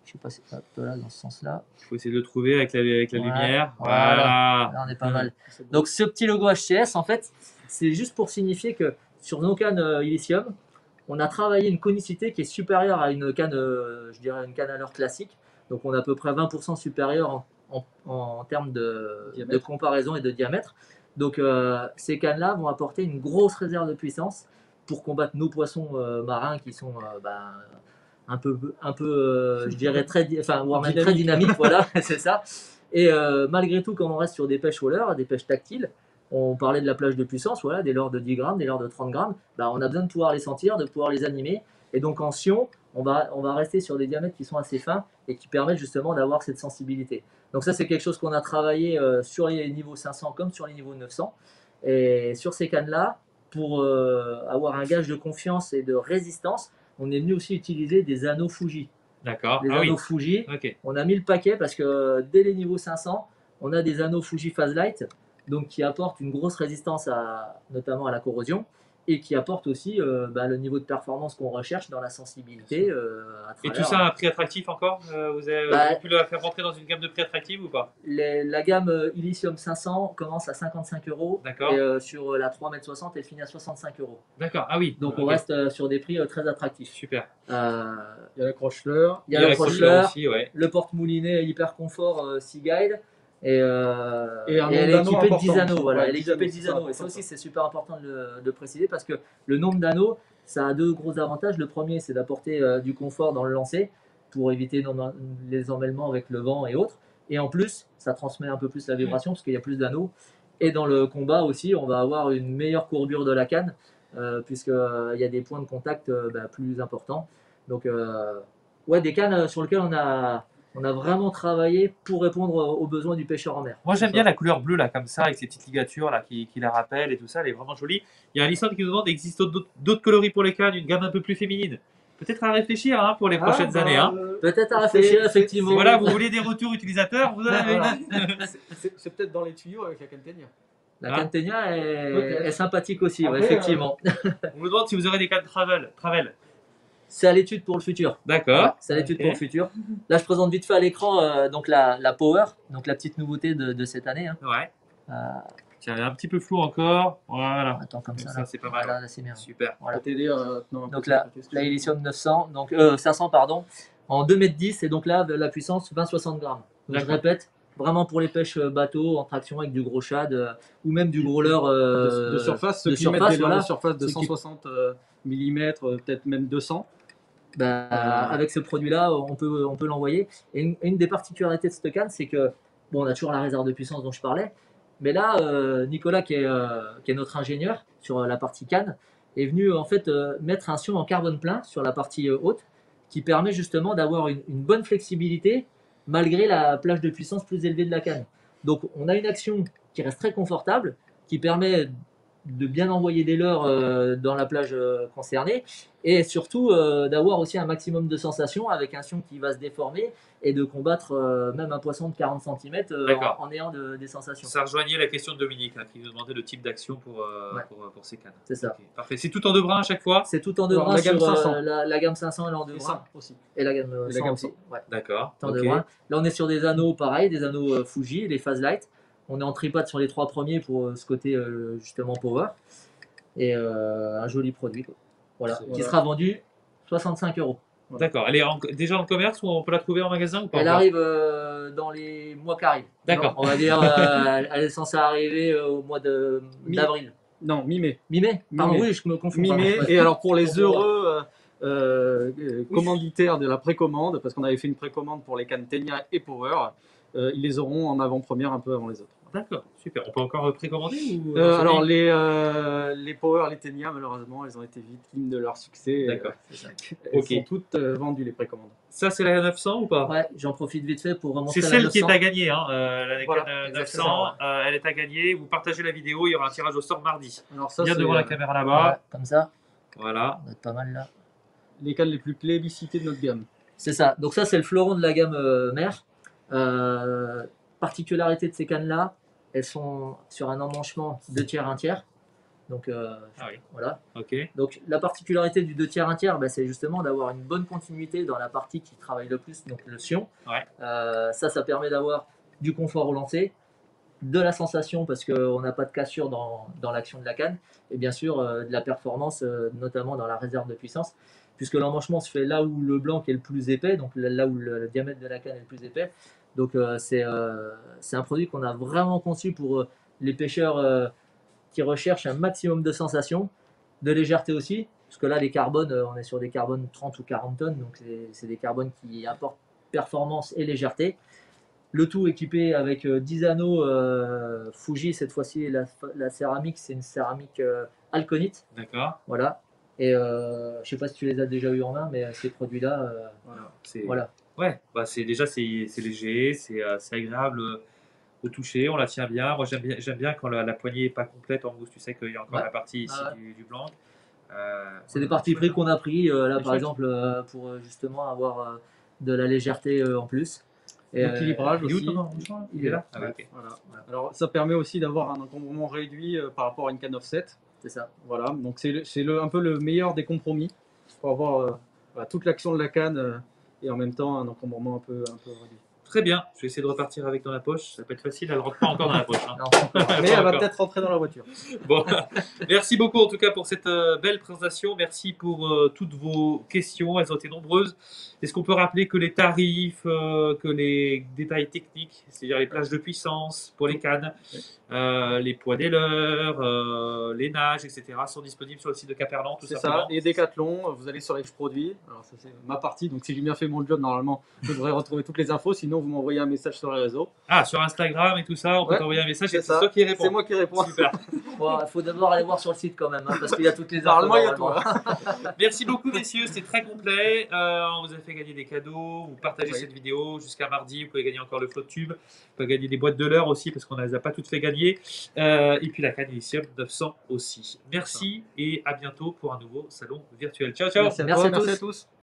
Je sais pas si hop, là, dans ce sens-là. Il faut essayer de le trouver avec la Ouais, lumière. voilà. Voilà. Là, on est pas mal. Donc, ce petit logo HCS, en fait, c'est juste pour signifier que sur nos cannes Illicium, on a travaillé une conicité qui est supérieure à une canne, je dirais une canne à leurre classique. Donc, on est à peu près 20% supérieur en termes de comparaison et de diamètre. Donc, ces cannes-là vont apporter une grosse réserve de puissance pour combattre nos poissons marins qui sont un peu je dirais voire même très dynamiques, voilà, c'est ça. Et malgré tout, quand on reste sur des pêches au leurre, des pêches tactiles, on parlait de la plage de puissance, voilà, des leurres de 10 grammes, des leurres de 30 grammes, on a besoin de pouvoir les sentir, de pouvoir les animer. Et donc en sion, on va rester sur des diamètres qui sont assez fins et qui permettent justement d'avoir cette sensibilité. Donc ça, c'est quelque chose qu'on a travaillé sur les niveaux 500 comme sur les niveaux 900. Et sur ces cannes-là, pour avoir un gage de confiance et de résistance, on est venu aussi utiliser des anneaux Fuji. D'accord. Les Ah oui. anneaux Fuji, Ok. on a mis le paquet parce que dès les niveaux 500, on a des anneaux Fuji Phase Light, donc qui apportent une grosse résistance notamment à la corrosion et qui apportent aussi le niveau de performance qu'on recherche dans la sensibilité. À Et travers, tout ça à un prix attractif encore vous avez pu le faire rentrer dans une gamme de prix attractive ou pas? La gamme Illicium 500 commence à 55 €. D'accord. Et sur la 3,60 m, elle finit à 65 €. D'accord. Ah oui. Donc on Ok. reste sur des prix très attractifs. Super. Il y a l'accroche-leurre. Il y a le l'accroche-leurre croche-leurre, aussi, ouais. le porte-moulinet hyper confort Sea Guide. Et un elle nombre est d'anneaux équipée de 10 important. anneaux. Voilà, Ouais, elle est 10 équipée de anneaux, 10 c'est anneaux. Et ça aussi, c'est super important de le préciser parce que le nombre d'anneaux, ça a deux gros avantages. Le premier, c'est d'apporter du confort dans le lancer pour éviter les emmêlements avec le vent et autres. Et en plus, ça transmet un peu plus la vibration parce qu'il y a plus d'anneaux. Et dans le combat aussi, on va avoir une meilleure courbure de la canne puisqu'il y a des points de contact plus importants. Donc, ouais, des cannes sur lesquelles on a On a vraiment travaillé pour répondre aux besoins du pêcheur en mer. Moi, j'aime bien la couleur bleue, là, comme ça, avec ces petites ligatures là, qui la rappellent et tout ça. Elle est vraiment jolie. Il y a un license qui nous demande existe d'autres coloris pour les cannes, une gamme un peu plus féminine. Peut-être à réfléchir hein, pour les prochaines années. Hein. Peut-être à réfléchir, effectivement. Voilà, vous voulez des retours utilisateurs, vous en avez. C'est peut-être dans les tuyaux avec la Cantenia. La Cantenia est sympathique aussi, ouais, effectivement. On me demande si vous aurez des cannes travel. C'est à l'étude pour le futur. D'accord. Ouais, c'est à l'étude pour le futur. Là, je présente vite fait à l'écran donc la Power, donc la petite nouveauté de cette année. Hein. Ouais. Tiens, elle est un petit peu flou encore. Voilà. Attends, comme ça. Ça, c'est pas mal. Voilà, là, c'est bien. Super. Voilà. Donc la Elysium 900, donc 500 pardon, en 2,10 m et donc là la puissance 20-60 grammes. Donc, je répète, vraiment pour les pêches bateau en traction avec du gros shad ou même du gros leurre de surface, ceux qui mettent des leurres de surface de 160 mm, peut-être même 200. Avec ce produit-là, on peut l'envoyer. Et une des particularités de cette canne, c'est que bon, on a toujours la réserve de puissance dont je parlais, mais là, Nicolas, qui est notre ingénieur sur la partie canne, est venu en fait mettre un sion en carbone plein sur la partie haute, qui permet justement d'avoir une bonne flexibilité malgré la plage de puissance plus élevée de la canne. Donc, on a une action qui reste très confortable, qui permet de bien envoyer des leurres dans la plage concernée et surtout d'avoir aussi un maximum de sensations avec un sion qui va se déformer et de combattre même un poisson de 40 cm en ayant des sensations. Ça rejoignait la question de Dominique hein, qui nous demandait le type d'action pour ces cannes. C'est ça. Okay, parfait. C'est tout en 2 brins à chaque fois. C'est tout en 2 brins. La gamme 500. La gamme 500 elle est en 2 brins. Aussi. Et la gamme 100 aussi. Ouais. D'accord. Okay. Là on est sur des anneaux pareils, des anneaux Fuji, les Phase Light. On est en tripade sur les 3 premiers pour ce côté justement power. Et un joli produit. Voilà. Qui sera vendu 65 €. D'accord. Elle est déjà en commerce ou on peut la trouver en magasin ou pas? Elle arrive dans les mois qui arrivent. D'accord. On va dire, elle est censée arriver au mois d'avril. Non, mi-mai. Mi-mai. Pardon, oui, je me confonds. Mi-mai. Et alors pour les heureux commanditaires de la précommande, parce qu'on avait fait une précommande pour les cannes Tenia et Power, ils les auront en avant-première un peu avant les autres. D'accord, super. On peut encore précommander ou alors les Power, les Tenia, malheureusement, elles ont été victimes de leur succès. D'accord. Elles sont toutes vendues les précommandes. Ça c'est la 900 ou pas? Ouais, j'en profite vite fait pour remontrer la 900. C'est celle qui est à gagner, hein, la voilà, 900. Elle est à gagner. Vous partagez la vidéo, il y aura un tirage au sort mardi. Alors ça, bien devant la caméra là-bas. Ouais, comme ça. Voilà. On va être pas mal là. Les cannes les plus plébiscitées de notre gamme. C'est ça. Donc ça c'est le fleuron de la gamme mer. Particularité de ces cannes là, elles sont sur un emmanchement 2 tiers 1 tiers. Donc voilà. Okay. Donc la particularité du 2 tiers 1 tiers, c'est justement d'avoir une bonne continuité dans la partie qui travaille le plus, donc le sion. Ouais. Ça permet d'avoir du confort au lancer, de la sensation parce qu'on n'a pas de cassure dans l'action de la canne, et bien sûr de la performance, notamment dans la réserve de puissance, puisque l'emmanchement se fait là où le blanc est le plus épais, donc là où le diamètre de la canne est le plus épais. Donc c'est un produit qu'on a vraiment conçu pour les pêcheurs qui recherchent un maximum de sensations, de légèreté aussi, parce que là les carbones, on est sur des carbones 30 ou 40 tonnes, donc c'est des carbones qui apportent performance et légèreté. Le tout équipé avec 10 anneaux Fuji, cette fois-ci la céramique, c'est une céramique alconite. D'accord. Voilà. Et je sais pas si tu les as déjà eu en main, mais ces produits-là, voilà. Ouais, c'est léger, c'est agréable au toucher, on la tient bien. Moi j'aime bien quand la poignée n'est pas complète en mousse, tu sais qu'il y a encore la partie ici du blanc. C'est des parties pris qu'on a pris là par exemple pour justement avoir de la légèreté en plus. L'équilibrage aussi. Il est là. Okay. Voilà. Alors ça permet aussi d'avoir un encombrement réduit par rapport à une canne offset. C'est ça. Voilà, donc c'est un peu le meilleur des compromis pour avoir toute l'action de la canne et en même temps un encombrement un peu réduit. Très bien, je vais essayer de repartir avec dans la poche. Ça peut être facile, elle ne rentre pas encore dans la poche. Hein. Non, mais elle va peut-être rentrer dans la voiture. Bon, merci beaucoup en tout cas pour cette belle présentation. Merci pour toutes vos questions, elles ont été nombreuses. Est-ce qu'on peut rappeler que les tarifs, que les détails techniques, c'est-à-dire les plages de puissance pour les cannes, les poids des leurres, les nages, etc., sont disponibles sur le site de Caperlan, tout simplement. C'est ça, et Decathlon, vous allez sur X Produits. Alors ça c'est ma partie, donc si j'ai bien fait mon job, normalement, je devrais retrouver toutes les infos. Sinon, sinon vous m'envoyez un message sur les réseaux. Ah, sur Instagram et tout ça, on peut Ouais, t'envoyer un message et c'est c'est ça. toi qui réponds. C'est moi qui réponds. Super. Bon, il faut d'abord aller voir sur le site quand même, hein, parce qu'il y a toutes les infos. Normalement, il y a tout. normalement. Merci beaucoup, messieurs, c'était très complet. On vous a fait gagner des cadeaux. Vous partagez Oui. cette vidéo jusqu'à mardi. Vous pouvez gagner encore le FloTube. Vous pouvez gagner des boîtes de l'heure aussi parce qu'on ne les a pas toutes fait gagner. Et puis la canne Elysium 900 aussi. Merci et à bientôt pour un nouveau salon virtuel. Ciao, ciao. Merci à Merci toi, à merci tous. à tous.